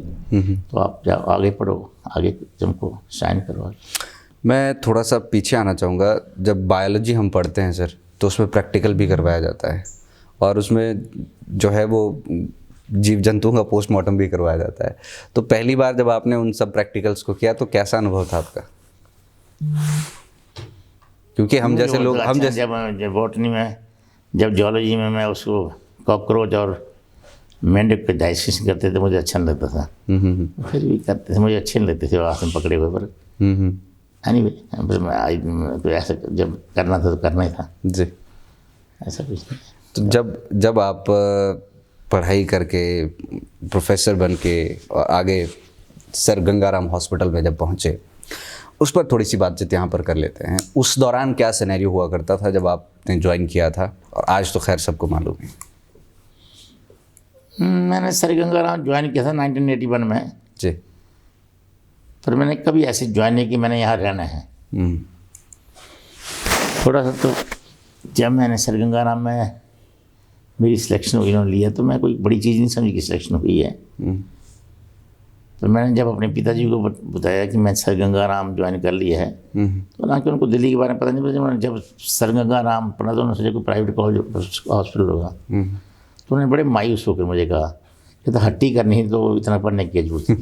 तो आप जाओ आगे पढ़ो, आगे तुमको शाइन करो।
मैं थोड़ा सा पीछे आना चाहूँगा। जब बायोलॉजी हम पढ़ते हैं सर, तो उसमें प्रैक्टिकल भी करवाया जाता है और उसमें जो है वो जीव जंतुओं का पोस्टमार्टम भी करवाया जाता है। तो पहली बार जब आपने उन सब प्रैक्टिकल्स को किया तो कैसा अनुभव था आपका? क्योंकि हम जैसे लोग
जब बॉटनी में, जब जियोलॉजी में मैं उसको कॉकरोच और मेंढक पे डाइसेशन करते थे, मुझे अच्छा नहीं लगता था। फिर भी करते थे, मुझे अच्छे नहीं लगते थे वो आसन पकड़े हुए, पर एनीवे तो ऐसा जब करना था तो करना ही था
जी।
ऐसा कुछ नहीं।
तो जब आप पढ़ाई करके प्रोफेसर बन के और आगे सर गंगाराम हॉस्पिटल में जब पहुँचे, उस पर थोड़ी सी बातचीत यहाँ पर कर लेते हैं। उस दौरान क्या सिनेरियो हुआ करता था जब आपने ज्वाइन किया था, और आज तो खैर सबको मालूम है।
मैंने सर गंगाराम ज्वाइन किया था 1981 में
जी।
पर मैंने कभी ऐसे ज्वाइन नहीं कि मैंने यहाँ रहना है। थोड़ा सा तो जब मैंने सर गंगाराम में मेरी सिलेक्शन हुई, इन्होंने लिया, तो मैं कोई बड़ी चीज़ नहीं समझी कि सिलेक्शन हुई है। तो मैंने जब अपने पिताजी को बताया कि मैं सर गंगाराम ज्वाइन कर लिया है, तो हालांकि उनको दिल्ली के बारे में पता नहीं पड़ा। जब सर गंगाराम पढ़ा तो उन्होंने सोचा कोई प्राइवेट कॉलेज हॉस्पिटल होगा, तो उन्होंने बड़े मायूस होकर मुझे कहा कि तो हट्टी करनी है तो इतना पढ़ने की जरूरत थी।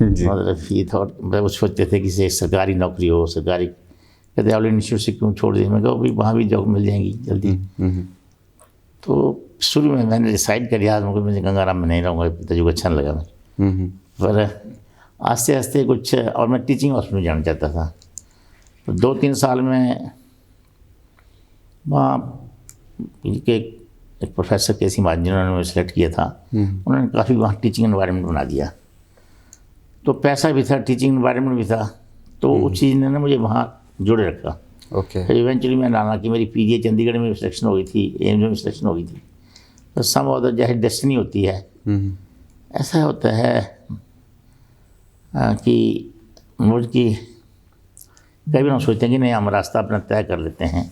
मतलब ये था, मतलब वो सोचते थे कि सरकारी नौकरी हो, सरकारी, कहते ऑल इंस्टीट्यूट से क्यों छोड़ दी। मैं कहा भाई वहाँ भी जॉब मिल जाएंगी जल्दी। तो शुरू में मैंने डिसाइड कर लिया मुझे गंगाराम में नहीं रहूँगा, पिताजी को अच्छा नहीं लगा मैं। पर आस्ते आस्ते कुछ, और मैं टीचिंग हॉस्पिटल में जाना चाहता था। तो 2-3 साल में वहाँ एक प्रोफेसर केसी महाजन, जिन्होंने मुझे सेलेक्ट किया था, उन्होंने काफ़ी वहाँ टीचिंग एनवायरनमेंट बना दिया। तो पैसा भी था, टीचिंग एनवायरनमेंट भी था, तो उस चीज़ ने ना मुझे वहाँ जोड़े रखा। फिर इवेंचुअली मैं डाला कि मेरी PGI चंडीगढ़ में सिलेक्शन हो गई थी, एम्स में सिलेक्शन हो गई थी। तो सम ऑफ जैसे डेस्टिनी होती है, ऐसा होता है कि मुझकी कई बार हम सोचते हैं कि नहीं हम रास्ता अपना तय कर लेते हैं,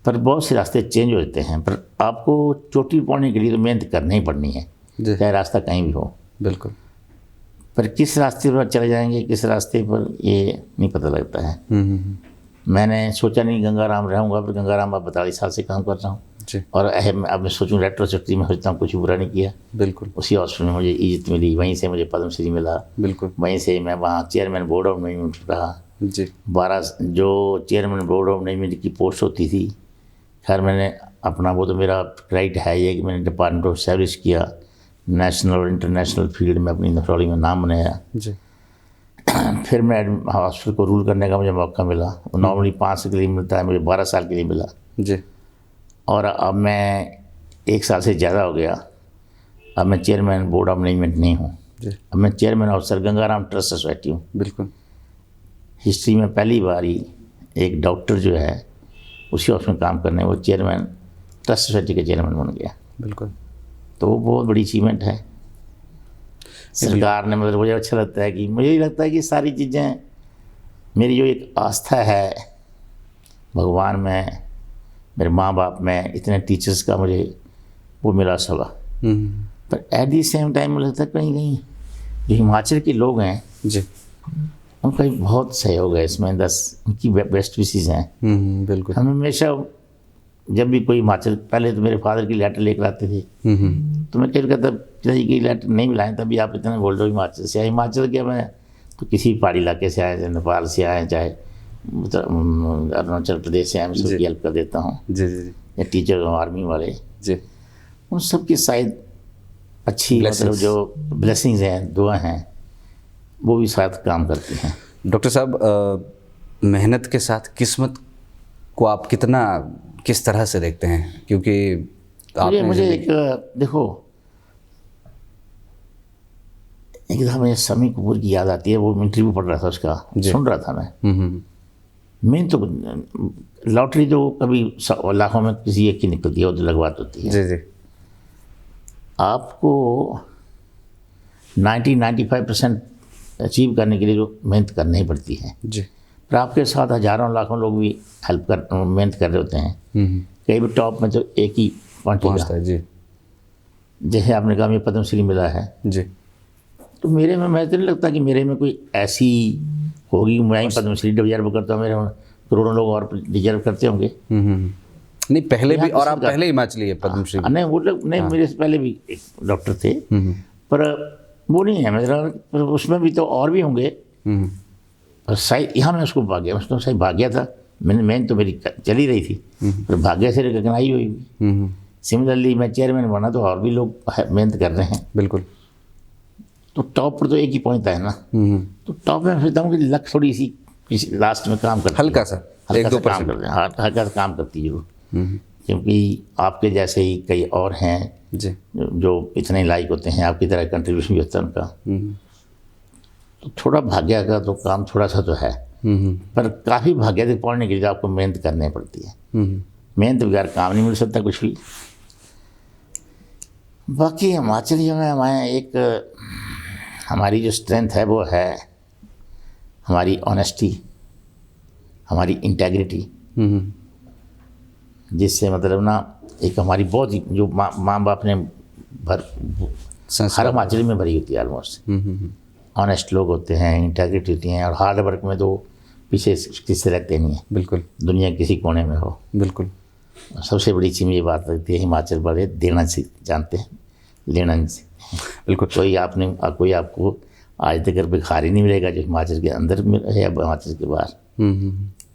पर बहुत से रास्ते चेंज हो जाते हैं। पर आपको चोटी पहुंचने के लिए तो मेहनत करनी ही पड़नी है, चाहे रास्ता कहीं भी हो।
बिल्कुल।
पर किस रास्ते पर चले जाएंगे, किस रास्ते पर, ये नहीं पता लगता है। मैंने सोचा नहीं गंगाराम रहूँगा, पर गंगाराम अब 42 साल से काम कर रहा हूँ
जी।
और अब मैं सोचूं रेट्रोस्पेक्टिव में सोचता हूँ कुछ बुरा नहीं किया।
बिल्कुल।
उसी हॉस्पिटल में मुझे इज्जत मिली, वहीं से मुझे पद्मश्री मिला।
बिल्कुल।
वहीं से मैं वहाँ चेयरमैन बोर्ड ऑफ मैनेजमेंट रहा
जी।
12 जो चेयरमैन बोर्ड ऑफ मैनेजमेंट की पोस्ट होती थी। खैर मैंने अपना, वो तो मेरा राइट है ये कि मैंने डिपार्टमेंट ऑफ सर्विस किया, नेशनल और इंटरनेशनल फील्ड में अपनी नेफ्रोलॉजी में नाम बनाया
जी।
फिर मैं हॉस्पिटल को रूल करने का मुझे मौका मिला। वो नॉर्मली 5 साल के लिए मिलता है, मुझे 12 साल के लिए मिला
जी।
और अब मैं 1 साल से ज़्यादा हो गया, अब मैं चेयरमैन बोर्ड ऑफ मैनेजमेंट नहीं हूँ
जी।
अब मैं chairman of sir Gangaram trust society हूँ।
बिल्कुल।
हिस्ट्री में पहली बार ही एक डॉक्टर जो है उसी ऑफिस में काम करने, वो चेयरमैन ट्रस्ट सोसाइटी का चेयरमैन बन गया।
बिल्कुल।
तो वो बहुत बड़ी अचीवमेंट है सरकार ने। मतलब मुझे अच्छा लगता है कि मुझे लगता है कि सारी चीज़ें, मेरी जो एक आस्था है भगवान में, मेरे माँ बाप में, इतने टीचर्स का मुझे वो मिला सला। पर एट दी सेम टाइम मुझे लगता है कहीं कहीं जो हिमाचल के लोग हैं
जी,
उनका भी बहुत सहयोग है इसमें, उनकी बेस्ट विशेज़ हैं।
बिल्कुल।
हम हमेशा जब भी कोई हिमाचल, पहले तो मेरे फादर की लेटर लेकर आते थे, तो मैं कहीं कहता पिताजी की लेटर नहीं मिलाएं तभी आप इतने बोल रहे हो हिमाचल से आए। हिमाचल क्या, मैं तो किसी पहाड़ी इलाके से आए, चाहे नेपाल से आए, चाहे अरुणाचल प्रदेश से आए, मैं सबकी हेल्प कर देता हूँ।
जी जी जी
या टीचर आर्मी वाले,
जी।
उन सबकी शायद अच्छी मतलब जो ब्लेसिंग्स हैं, दुआ हैं, वो भी साथ काम करती हैं।
डॉक्टर साहब, मेहनत के साथ किस्मत को आप किस तरह से देखते हैं? क्योंकि
मुझे एक देखो, एक दफ़ा मुझे शम्मी कपूर की याद आती है। वो इंटरव्यू पढ़ रहा था उसका, सुन रहा था मैं। मैं तो लॉटरी तो कभी लाखों में किसी एक की निकलती है, वो तो लगवात होती है।
जी जी।
आपको 90-95% अचीव करने के लिए जो मेहनत करनी ही पड़ती है
जी।
पर आपके साथ हजारों लाखों लोग भी मेहनत कर रहे होते हैं। कई भी टॉप में तो एक ही पहुंचता है। जी। जैसे आपने कहा मुझे पद्मश्री मिला है
जी,
तो मेरे में, मैं तो नहीं लगता कि मेरे में कोई ऐसी होगी मैं ही पद्मश्री डिजर्व करता हूँ। मेरे करोड़ों लोग और डिजर्व करते होंगे।
नहीं पहले भी, और आप पहले हिमाचली है पद्मश्री?
नहीं वो लोग नहीं, मेरे से पहले भी एक डॉक्टर थे, पर वो नहीं है मेरा। उसमें भी तो और भी होंगे, और शायद यहाँ मैं उसको भाग्य, उसको शायद भाग्य था। मैंने तो मेरी चली रही थी, पर भाग्य से रिकग्नाइज हुई। सिमिलरली मैं चेयरमैन बना तो और भी लोग मेहनत कर रहे हैं।
बिल्कुल।
तो टॉप पर तो एक ही पहुंचता है ना। तो टॉप में सोचता हूँ कि लक थोड़ी सी लास्ट में काम करती है,
हल्का सा 1-2%
काम करते हैं, हल्का सा काम करती है जरूर। क्योंकि आपके जैसे ही कई और हैं
जी,
जो इतने लाइक होते हैं, आपकी तरह कंट्रीब्यूशन भी होता है उनका। तो थोड़ा भाग्य का तो काम थोड़ा सा तो है, पर काफ़ी भाग्य तक पहुँचने के लिए आपको मेहनत करनी पड़ती है। मेहनत बगैर काम नहीं मिल सकता कुछ भी। बाकी हिमाचलियों में हमारे एक हमारी जो स्ट्रेंथ है वो है हमारी ऑनेस्टी, हमारी इंटेग्रिटी, जिससे मतलब ना एक हमारी बहुत ही जो माँ बाप ने हर हिमाचली में भरी होती है ऑलमोस्ट। ऑनेस्ट लोग होते हैं, इंटेग्रिटी होती हैं, और हार्ड वर्क में तो पीछे किससे रहते नहीं हैं। बिल्कुल, दुनिया किसी कोने में हो। बिल्कुल। सबसे बड़ी चीज़ ये बात लगती है, हिमाचल वाले देना जानते हैं, लेना नहीं। बिल्कुल। कोई आपको आज तक भिखारी नहीं मिलेगा जो हिमाचल के अंदर है या हिमाचल के बाहर।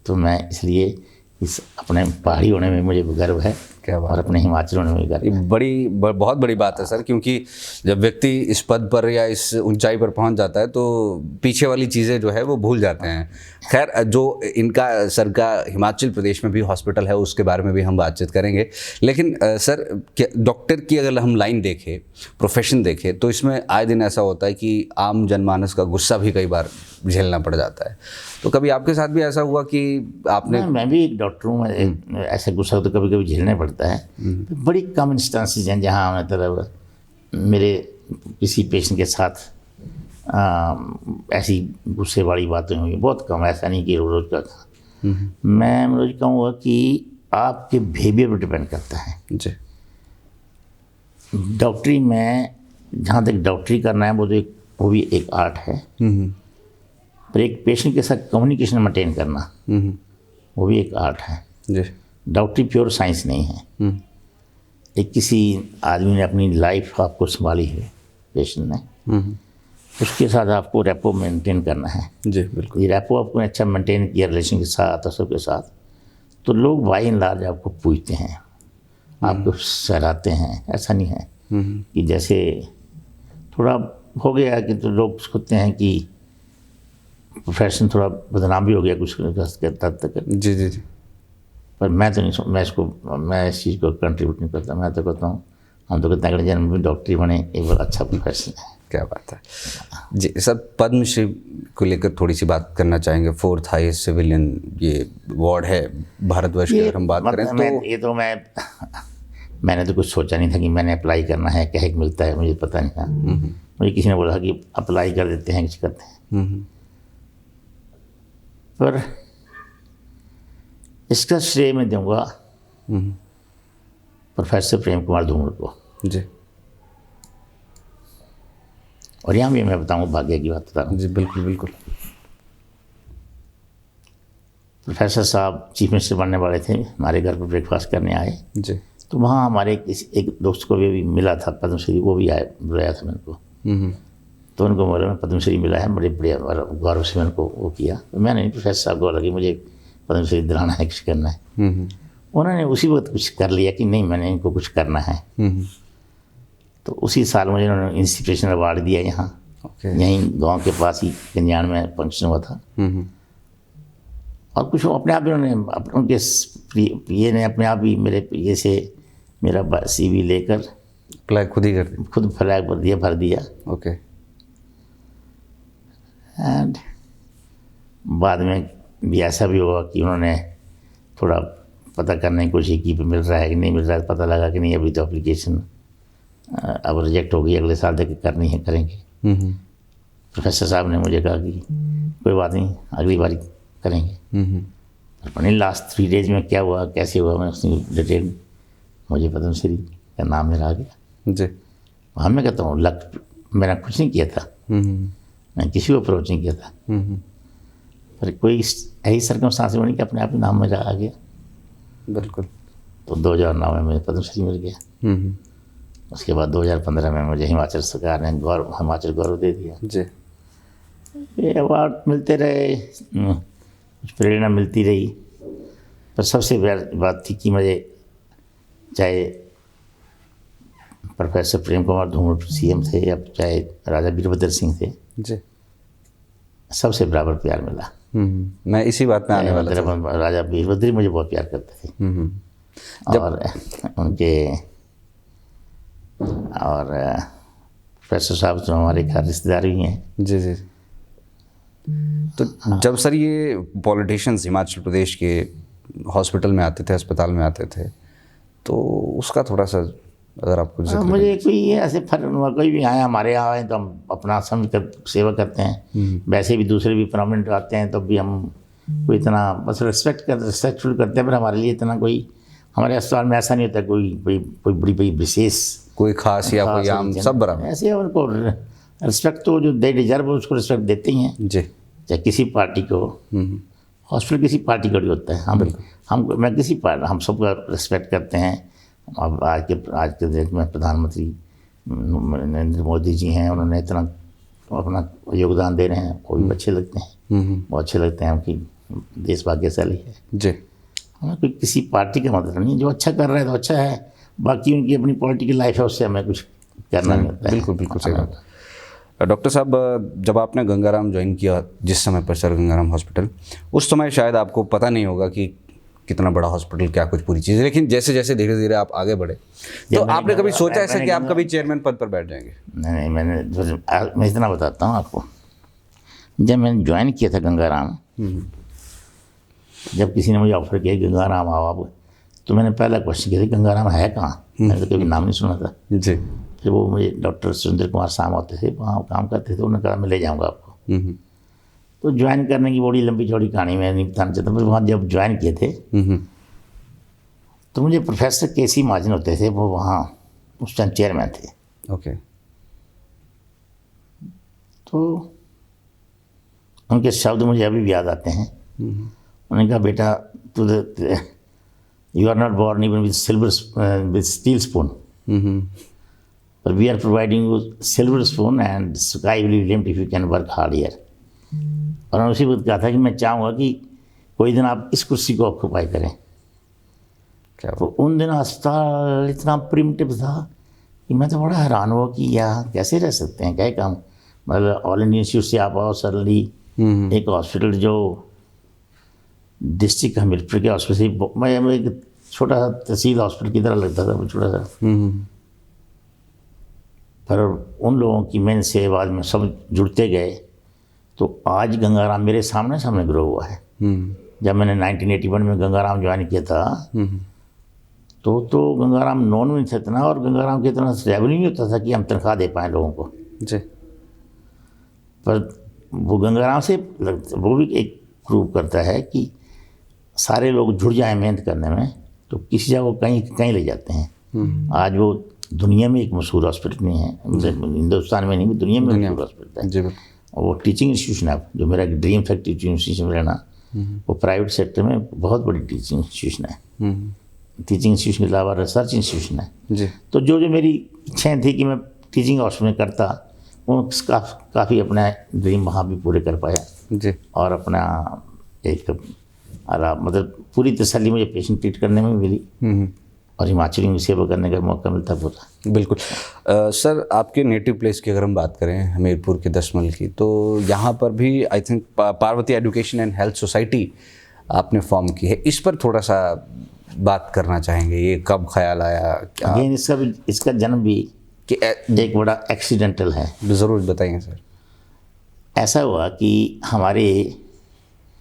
तो मैं इसलिए इस अपने पहाड़ी होने में मुझे गर्व है,
क्या बात,
और अपने हिमाचल होने में गर्व है।
बहुत बड़ी बात है सर, क्योंकि जब व्यक्ति इस पद पर या इस ऊंचाई पर पहुंच जाता है तो पीछे वाली चीज़ें जो है वो भूल जाते हैं। खैर, जो इनका सर का हिमाचल प्रदेश में भी हॉस्पिटल है उसके बारे में भी हम बातचीत करेंगे। लेकिन सर, डॉक्टर की अगर हम लाइन देखें, प्रोफेशन देखें, तो इसमें आए दिन ऐसा होता है कि आम जनमानस का गुस्सा भी कई बार झेलना पड़ जाता है। तो कभी आपके साथ भी ऐसा हुआ कि आपने?
मैं भी एक डॉक्टर हूँ, ऐसे गुस्सा तो कभी कभी झेलने पड़ता है। बड़ी कम इंस्टेंसेस हैं जहाँ मतलब मेरे किसी पेशेंट के साथ ऐसी गुस्से वाली बातें हुई, बहुत कम। ऐसा नहीं कि रोज़ का था। मैं रोज़ कहूँगा कि आपके बिहेवियर पर डिपेंड करता है
जी।
डॉक्टरी में जहाँ तक डॉक्टरी करना है वो भी एक आर्ट है, पर एक पेशेंट के साथ कम्युनिकेशन मेंटेन करना वो भी एक आर्ट है जी। डॉक्टरी प्योर साइंस नहीं है। एक किसी आदमी ने अपनी लाइफ आपको संभाली है, पेशेंट ने, उसके साथ आपको रेपो मेंटेन करना है जी। बिल्कुल। ये रेपो आपको अच्छा मेंटेन किया रिलेशन के साथ और सबके साथ, तो लोग बाई एंड लार्ज आपको पूछते हैं, आपको सराहते हैं। ऐसा नहीं है कि जैसे थोड़ा हो गया कि तो लोग सोचते हैं कि प्रोफेशन थोड़ा बदनाम भी हो गया कुछ तब तक जी जी जी। पर मैं तो नहीं, मैं इस चीज़ को कंट्रीब्यूट नहीं करता। मैं तो कहता हूँ हम तो कहते हैं अगर जन्म में डॉक्टरी बने, एक बहुत अच्छा प्रोफेशन है।
क्या बात है जी। सर, पद्मश्री को लेकर थोड़ी सी बात करना चाहेंगे। 4th हाईएस्ट सिविलियन ये अवार्ड है भारतवर्ष की, अगर हम बात करें तो
मैंने तो कुछ सोचा नहीं था कि मैंने अप्लाई करना है, क्या एक मिलता है, मुझे पता नहीं था। मुझे किसी ने बोला कि अप्लाई कर देते हैं, कुछ करते हैं। पर इसका श्रेय मैं दूंगा प्रोफेसर प्रेम कुमार धूमल को जी। और यहाँ भी मैं बताऊँ, भाग्य की बात बता रहा हूँ
जी। बिल्कुल बिल्कुल।
प्रोफेसर साहब चीफ मिनिस्टर बनने वाले थे, हमारे घर पर ब्रेकफास्ट करने आए जी। तो वहाँ हमारे एक दोस्त को भी मिला था पद्मश्री, वो भी आया, बुलाया था मैंने को। तो उनको बोला मैं पद्मश्री मिला है, बड़े बढ़िया गौरव से मैंने को वो किया। तो मैंने प्रोफेसर साहब को लगी मुझे पद्मश्री दिलाना है, कुछ करना है। उन्होंने उसी वक्त कुछ कर लिया कि नहीं मैंने इनको कुछ करना है। तो उसी साल मुझे उन्होंने इंस्पिरेशन अवार्ड दिया यहाँ, यहीं गांव के पास ही गंजान में फंक्शन हुआ था। और कुछ अपने आप ही उन्होंने उनके पीए ने अपने आप ही मेरे पीए से मेरा CV लेकर
अप्लाई खुद ही कर दिया,
खुद फ्लैग भर दिया।
ओके।
एंड बाद में भी ऐसा भी हुआ कि उन्होंने थोड़ा पता करने की कोशिश की मिल रहा है कि नहीं मिल रहा है। पता लगा कि नहीं अभी तो एप्लीकेशन अब रिजेक्ट हो गई, अगले साल तक करनी है, करेंगे। प्रोफेसर साहब ने मुझे कहा कि कोई बात नहीं, अगली बारी करेंगे। पर लास्ट 3 डेज में क्या हुआ कैसे हुआ मैं उसकी डिटेल, मुझे पद्मश्री का नाम मेरा आ गया
जी।
वहाँ मैं कहता हूँ लक, मैंने कुछ नहीं किया था, मैं किसी को अप्रोच नहीं किया था, पर कोई ऐसी सर्कमस्टांस बनी कि अपने आप ही नाम मेरा आ गया।
बिल्कुल। तो
2009 में मुझे पद्मश्री मिल गया। उसके बाद 2015 में मुझे हिमाचल सरकार ने हिमाचल गौरव दे दिया
जी।
ये अवार्ड मिलते रहे, कुछ प्रेरणा मिलती रही। पर सबसे बड़ी बात थी कि मुझे चाहे प्रोफेसर प्रेम कुमार धूमल CM थे या चाहे राजा वीरभद्र सिंह थे
जी,
सबसे बराबर प्यार मिला।
मैं इसी बात में आने वाला था।
राजा वीरभद्र मुझे बहुत प्यार करते थे। और उनके और प्रोफेसर साहब जो हमारे घर रिश्तेदार भी हैं।
जी जी। तो जब सर ये पॉलिटिशियंस हिमाचल प्रदेश के हॉस्पिटल में आते थे, अस्पताल में आते थे, तो उसका थोड़ा सा अगर आपको
मुझे कोई ऐसे फर्क, कोई भी आया हमारे यहाँ आए तो हम अपना समझ कर सेवा करते हैं। वैसे भी दूसरे भी परमानेंट आते हैं तो भी हम कोई इतना बस रिस्पेक्टफुल करते हैं, पर हमारे लिए इतना कोई हमारे अस्पताल में ऐसा नहीं होता कोई बड़ी विशेष
कोई खास या कोई आम, सब बराबर
ऐसे। उनको रिस्पेक्ट तो जो दे डिजर्व उसको रिस्पेक्ट देते ही हैं,
जी।
चाहे किसी पार्टी को, हॉस्पिटल किसी पार्टी का भी होता है। मैं किसी पार्टी, हम सबका रिस्पेक्ट करते हैं। अब आज के डेट में प्रधानमंत्री नरेंद्र मोदी जी हैं, उन्होंने इतना अपना योगदान दे रहे हैं, वो भी अच्छे लगते हैं, बहुत अच्छे लगते हैं कि देश भाग्यशाली है
जी।
हमें कोई किसी पार्टी का मतलब नहीं, जो अच्छा कर रहा है तो अच्छा है, बाकी उनकी अपनी पॉलिटिकल लाइफ है, उससे हमें कुछ करना नहीं होता है।
बिल्कुल बिल्कुल सही बात। डॉक्टर साहब, जब आपने गंगाराम ज्वाइन किया, जिस समय पर सर गंगाराम हॉस्पिटल, उस समय शायद आपको पता नहीं होगा कि कितना बड़ा हॉस्पिटल, क्या कुछ पूरी चीज़, लेकिन जैसे जैसे धीरे धीरे आप आगे बढ़े तो आपने कभी सोचा ऐसा कि आप कभी चेयरमैन पद पर बैठ जाएंगे?
नहीं, मैं इतना बताता हूँ आपको। जब मैंने ज्वाइन किया था गंगाराम, जब किसी ने मुझे ऑफर किया गंगाराम आओ आप, तो मैंने पहला क्वेश्चन किया था गंगाराम है कहाँ, मैंने तो कभी नाम नहीं सुना था
जी।
फिर वो मुझे डॉक्टर सुरेंद्र कुमार साहब आते थे, वहाँ काम करते थे, उन्होंने कहा मैं ले जाऊँगा आपको। तो ज्वाइन करने की बड़ी लंबी चौड़ी कहानी मैं नहीं बताना चाहता, पर वहाँ जब ज्वाइन किए थे तो मुझे प्रोफेसर KC महाजन होते थे, वो वहाँ उस टाइम चेयरमैन थे।
ओके।
तो उनके शब्द मुझे अभी भी याद आते हैं। उन्होंने कहा बेटा you are not born even with steel spoon, but we are providing you silver spoon and sky will be limit if you can work hard here। और उन्होंने उसी वक्त कहा था कि मैं चाहूँगा कि कोई दिन आप इस कुर्सी को ऑक्यूपाई करें।
क्या
तो उन दिनों अस्पताल इतना प्रिमिटिव था कि मैं तो बड़ा हैरान हुआ कि यहाँ कैसे रह सकते हैं, क्या काम, मतलब ऑल इंडिया इंस्टीट्यूट से आप आओ सडनली एक हॉस्पिटल जो डिस्ट्रिक्ट हमीरपुर के हॉस्पिटल से, मैं एक छोटा सा तहसील हॉस्पिटल की तरह लगता था, वो छोटा सा, पर उन लोगों की मेहनत से बाद में सब जुड़ते गए तो आज गंगाराम मेरे सामने ग्रो हुआ है। जब मैंने 1981 में गंगाराम ज्वाइन किया था तो गंगाराम नॉन में था इतना, और गंगाराम के इतना रेवेन्यू नहीं होता था कि हम तनख्वाह दे पाएँ लोगों को
जी।
पर वो गंगाराम से वो भी एक प्रूव करता है कि सारे लोग जुड़ जाएं मेहनत करने में तो किसी जगह वो कहीं ले जाते हैं। आज वो दुनिया में एक मशहूर हॉस्पिटल नहीं है, हिंदुस्तान में नहीं, दुनिया में मशहूर हॉस्पिटल है जी। और वो टीचिंग इंस्टीट्यूशन है, जो मेरा ड्रीम फैक्ट्री इंस्टीट्यूशन रहना, वो प्राइवेट सेक्टर में बहुत बड़ी टीचिंग इंस्टीट्यूशन है। टीचिंग इंस्टीट्यूशन के अलावा रिसर्च इंस्टीट्यूशन है।
जी
तो जो जो मेरी इच्छाएँ थी कि मैं टीचिंग हॉस्टल में करता, वो काफ़ी अपना ड्रीम वहाँ भी पूरे कर पाया।
जी
और अपना एक आराम, मतलब पूरी तसल्ली मुझे पेशेंट ट्रीट करने में मिली और हिमाचली में सेवा करने का मौका मिलता पूरा।
बिल्कुल। सर, आपके नेटिव प्लेस की अगर हम बात करें हमीरपुर के 10 मील की, तो यहाँ पर भी I think Parvati education and health society आपने फॉर्म की है। इस पर थोड़ा सा बात करना चाहेंगे, ये कब ख्याल आया, क्या?
अगेन इसका जन्म भी
कि
एक बड़ा एक्सीडेंटल है।
ज़रूर बताइए सर।
ऐसा हुआ कि हमारे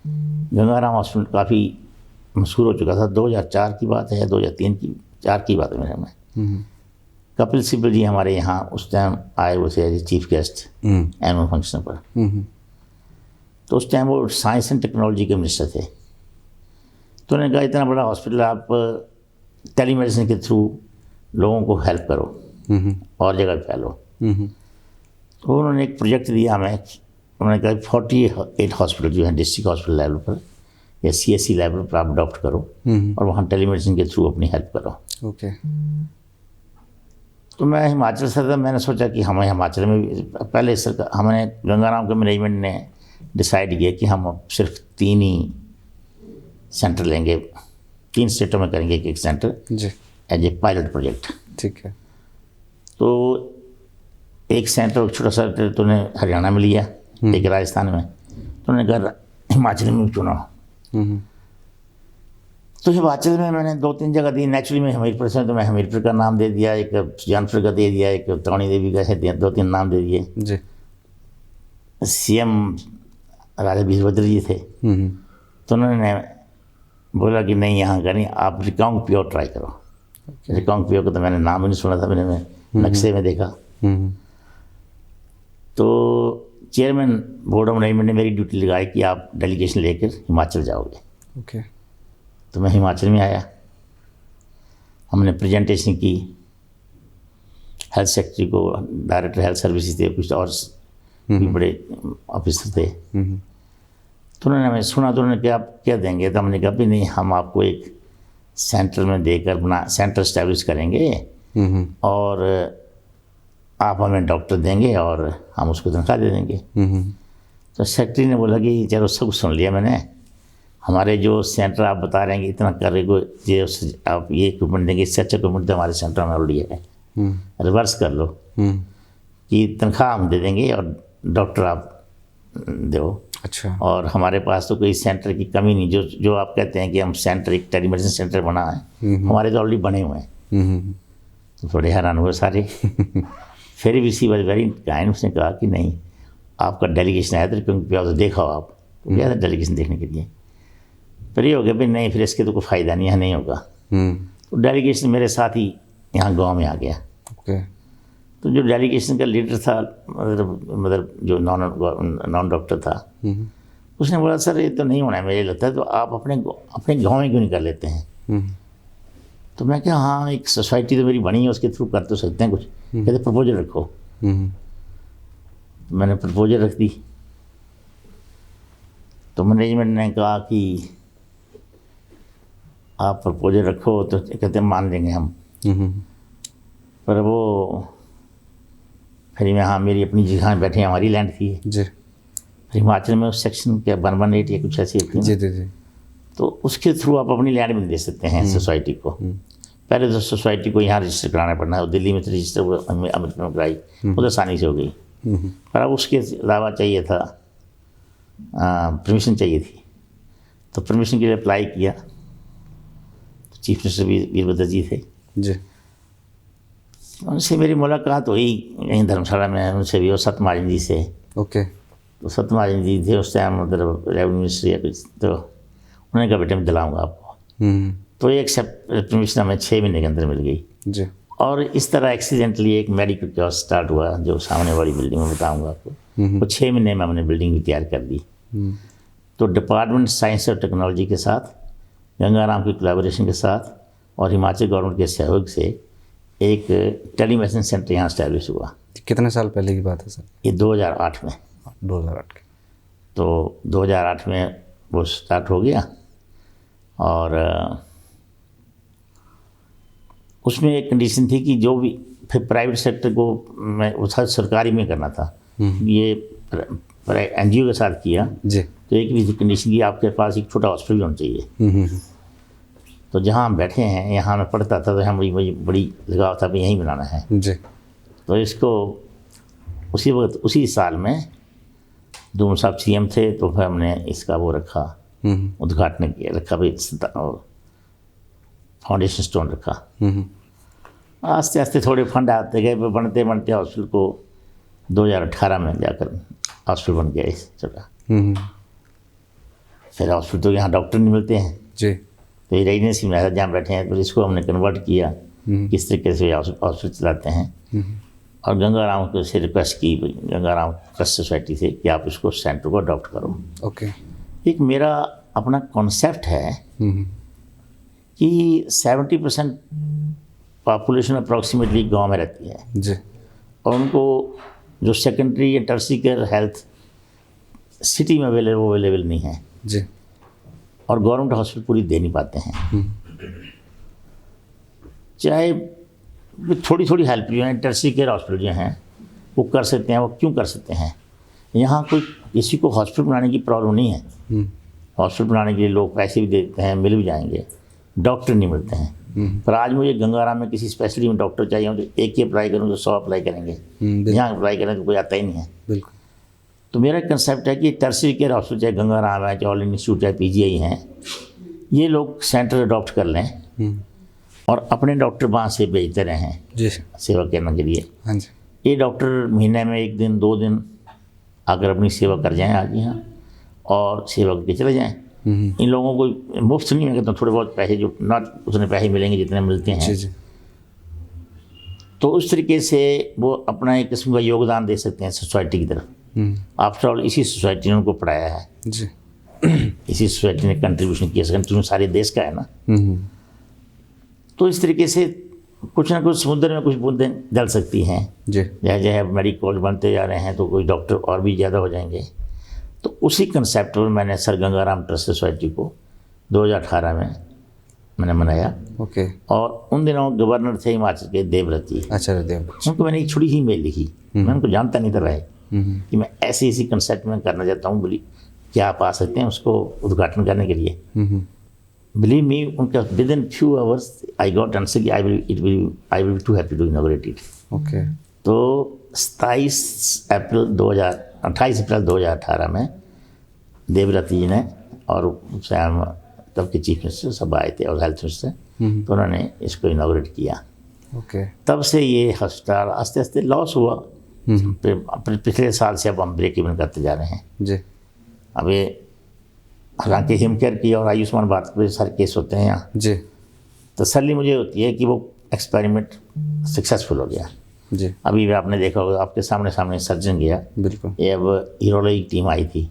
गंगाराम हॉस्पिटल काफ़ी मशहूर हो चुका था। 2004 की बात है या 2003 की बात है मेरे में। कपिल सिब्बल जी हमारे यहाँ उस टाइम आए हुए थे as chief guest annual function पर। तो उस टाइम वो साइंस एंड टेक्नोलॉजी के मिनिस्टर थे। तो उन्होंने कहा इतना बड़ा हॉस्पिटल आप टेलीमेडिसिन के थ्रू लोगों को हेल्प करो और जगह फैलो। तो उन्होंने एक प्रोजेक्ट दिया हमें। उन्होंने कहा 48 हॉस्पिटल जो है डिस्ट्रिक्ट हॉस्पिटल लेवल पर या CSC लेवल पर आप अडॉप्ट करो और वहाँ टेलीमेडिसिन के थ्रू अपनी हेल्प करो।
ओके।
तो मैं हिमाचल से था, मैंने सोचा कि हमें हिमाचल में पहले सरकार, हमने गंगाराम के मैनेजमेंट ने डिसाइड किया कि हम अब सिर्फ 3 ही सेंटर लेंगे, 3 स्टेटों में करेंगे एक सेंटर
जी
एज ए पायलट प्रोजेक्ट।
ठीक है।
तो एक सेंटर छोटा सा तो उन्हें हरियाणा में लिया, एक राजस्थान में, तो उन्होंने कहा हिमाचल में चुना। तो हिमाचल में मैंने 2-3 जगह दी। नेचुरली मैं हमीरपुर से, तो मैं हमीरपुर का नाम दे दिया, एक सुजानपुर का दे दिया, एक तौणी देवी का है, 2-3 नाम दे दिए।
जी।
CM राजा वीरभद्र जी थे। तो उन्होंने बोला कि नहीं यहाँ का नहीं, आप रिकांगपिओ ट्राई करो। रिकांगपिओ का तो मैंने नाम ही नहीं सुना था, मैंने नक्शे में देखा। तो चेयरमैन बोर्ड ऑफ मैनेजमेंट ने मेरी ड्यूटी लगाई कि आप डेलीगेशन लेकर हिमाचल जाओगे।
ओके।
तो मैं हिमाचल में आया, हमने प्रेजेंटेशन की हेल्थ सेक्रेटरी को, डायरेक्टर हेल्थ सर्विसेज थे, कुछ और भी बड़े ऑफिसर थे। तो उन्होंने हमें सुना, तो उन्होंने क्या देंगे? तो हमने कहा भी नहीं, हम आपको एक सेंटर में देकर अपना सेंटर इस्टेब्लिश करेंगे और आप हमें डॉक्टर देंगे और हम उसको तनख्वाह दे देंगे। तो सेक्रेटरी ने बोला कि चलो सब कुछ सुन लिया मैंने, हमारे जो सेंटर आप बता रहे हैं कि इतना करेंगे, ये आप ये इक्विपमेंट देंगे, इससे अच्छा इक्विपमेंट तो हमारे सेंटर में ऑलरेडी है। रिवर्स कर लो कि तनख्वाह हम दे देंगे और डॉक्टर आप दो। अच्छा। और हमारे पास तो कोई सेंटर की कमी नहीं, जो आप कहते हैं कि हम सेंटर, एक टेलीमेडिसिन सेंटर बना है, हमारे तो ऑलरेडी बने हुए हैं। तो थोड़े हैरान हुए सारे। फिर भी सी वॉज वेरी काइंड, उसने कहा कि नहीं, आपका डेलीगेशन आया था क्योंकि देखा हो आप, तो गया था डेलीगेशन देखने के लिए। फिर ये हो गया भाई नहीं, फिर इसके तो कोई फ़ायदा नहीं है, नहीं होगा। तो डेलीगेशन मेरे साथ ही यहाँ गांव में आ गया।
ओके।
तो जो डेलीगेशन का लीडर था, मतलब जो नॉन डॉक्टर था, उसने बोला सर ये तो नहीं होना है, मुझे लगता है, तो आप अपने गाँव में क्यों नहीं कर लेते हैं? तो मैं क्या, हाँ एक सोसाइटी तो मेरी बनी है, उसके थ्रू कर तो सकते हैं कुछ। कहते प्रपोजल रखो। मैंने प्रपोजल रख दी। तो मैनेजमेंट ने कहा कि आप प्रपोजल रखो, तो कहते हैं मान लेंगे हम। पर वो फिर यहाँ मेरी अपनी जगह बैठे, हमारी लैंड थी जी। फिर हिमाचल में उस सेक्शन क्या 118 या कुछ ऐसी थी जी, जी। तो उसके थ्रू आप अपनी लैंड में दे सकते हैं सोसाइटी को। पहले तो सोसाइटी को यहाँ रजिस्टर कराना पड़ना है, दिल्ली में तो रजिस्टर अमृत में कराई, वो तो आसानी से हो गई। पर अब उसके अलावा चाहिए था, परमिशन चाहिए थी। तो परमिशन के लिए अप्लाई किया। तो चीफ मिनिस्टर वीरभद्र जी थे जी। उनसे मेरी मुलाकात हुई यहीं धर्मशाला में, उनसे भी, और सत्यमार्जन जी से। ओके। तो सत्यमार्जन जी थे उस टाइम, मतलब रेवेन्यू मिनिस्टर या कुछ। तो उन्होंने कहा बेटे मैं दिलाऊंगा आपको। तो एक परमिशन हमें 6 महीने के अंदर मिल गई जी। और इस तरह एक्सीडेंटली एक मेडिकल क्योस स्टार्ट हुआ, जो सामने वाली बिल्डिंग में बताऊंगा आपको। वो 6 महीने में हमने बिल्डिंग भी तैयार कर दी। तो डिपार्टमेंट साइंस और टेक्नोलॉजी के साथ, गंगाराम की कोलैबोरेशन के साथ और हिमाचल गवर्नमेंट के सहयोग से एक टेलीमेडिसिन सेंटर यहाँ इस्टेब्लिश हुआ।
कितने साल पहले की बात है सर?
ये 2008 में।
2008 के।
तो 2008 में वो स्टार्ट हो गया। और उसमें एक कंडीशन थी कि जो भी फिर प्राइवेट सेक्टर को मैं वो सरकारी में करना था, ये NGO के साथ किया।
जी।
तो एक भी कंडीशन की आपके पास एक छोटा हॉस्पिटल होना चाहिए। तो जहाँ हम बैठे हैं, यहाँ मैं पढ़ता था, तो हम वही बड़ी लगाव था भी यहीं बनाना है
जी।
तो इसको उसी वक्त उसी साल में दूम साहब CM थे, तो फिर हमने इसका वो रखा, उद्घाटन किया, रखा भाई फाउंडेशन स्टोन रखा। आस्ते आस्ते थोड़े फंड आते गए, बनते बनते हॉस्पिटल को 2018 में जाकर हॉस्पिटल बन गया इस छोटा। फिर हॉस्पिटल तो यहाँ डॉक्टर नहीं मिलते हैं
जी।
तो ये रेजिडेंसी में जहाँ बैठे हैं, तो इसको हमने कन्वर्ट किया किस तरीके से हॉस्पिटल चलाते हैं। और गंगाराम को से रिक्वेस्ट की, गंगाराम ट्रस्ट सोसाइटी से, कि आप इसको सेंटर को अडॉप्ट करो।
ओके।
एक मेरा अपना कॉन्सेप्ट है कि 70% पॉपुलेशन अप्रॉक्सीमेटली गांव में रहती है
जी।
और उनको जो सेकेंडरी या टर्सरी केयर हेल्थ सिटी में अवेलेबल नहीं है
जी।
और गवर्नमेंट हॉस्पिटल पूरी दे नहीं पाते हैं। चाहे थोड़ी थोड़ी हेल्प जो है टर्सरी केयर हॉस्पिटल जो हैं वो कर सकते हैं, वो क्यों कर सकते हैं। यहाँ कोई किसी को हॉस्पिटल बनाने की प्रॉब्लम नहीं है। हॉस्पिटल बनाने के लिए लोग पैसे भी देते हैं, मिल भी जाएंगे, डॉक्टर नहीं मिलते हैं। पर आज मुझे गंगाराम में किसी स्पेशलिटी में डॉक्टर चाहिए तो एक ही अप्लाई करूँ तो 100 अप्लाई करेंगे, यहाँ अप्लाई करें तो कोई आता ही नहीं है।
बिल्कुल।
तो मेरा कंसेप्ट है कि टर्सरी केयर हॉस्पिटल चाहे गंगाराम है, चाहे ऑल इंडिया इंस्टीट्यूट, चाहे PGI हैं, ये लोग सेंटर अडॉप्ट कर लें और अपने डॉक्टर वहाँ से भेजते रहें
जी
सेवा करने के लिए।
हाँ जी।
ये डॉक्टर महीने में 1 दिन 2 दिन आकर अपनी सेवा कर जाएँ आज यहाँ और सेवा करके चले जाएँ। इन लोगों को मुफ्त नहीं है, तो थोड़े बहुत पैसे जो ना उतने पैसे मिलेंगे जितने मिलते हैं।
जी।
तो उस तरीके से वो अपना एक किस्म का योगदान दे सकते हैं सोसाइटी की तरफ। आफ्टर ऑल इसी सोसाइटी ने उनको पढ़ाया है
जी।
इसी सोसाइटी ने कंट्रीब्यूशन किया, कंट्रीब्यूशन सारे देश का है ना। तो इस तरीके से कुछ ना कुछ समुद्र में कुछ बूंदें डल सकती हैं।
जी।
जैसे मेडिकल कॉलेज बनते जा रहे हैं तो कोई डॉक्टर और भी ज़्यादा हो जाएंगे। तो उसी कंसेप्ट पर मैंने सर गंगाराम ट्रस्ट सोसाइटी को 2018 में मैंने मनाया।
ओके।
और उन दिनों गवर्नर थे हिमाचल के देवव्रत जी।
आचार्य देवव्रत।
उनको मैंने एक छोटी ही मेल लिखी, मैं उनको जानता नहीं था भाई कि मैं ऐसे इसी कंसेप्ट में करना चाहता हूँ, बोली क्या आप आ सकते हैं उसको उद्घाटन करने के लिए। बिलीव मी, उनका within few hours I got answer कि I will be to happy to inaugurate it.
Okay.
तो 28 अप्रैल 2018 में देवव्रत जी ने और सैम तब के चीफ मिनिस्टर सब आए थे और हेल्थ मिनिस्टर, तो उन्होंने इसको इनॉग्रेट किया।
ओके।
तब से ये अस्पताल आस्ते आस्ते लॉस हुआ। पिछले साल से अब हम ब्रेक इवन करते जा रहे हैं
जी।
अब ये हालांकि हिमकेयर की और आयुष्मान भारत पे सारे केस होते हैं यहाँ,
जी।
तसल्ली मुझे होती है कि वो एक्सपेरिमेंट सक्सेसफुल हो गया।
जी।
अभी भी आपने देखा होगा, आपके सामने सर्जन गया,
बिल्कुल।
ये अब यूरोलॉजी टीम आई थी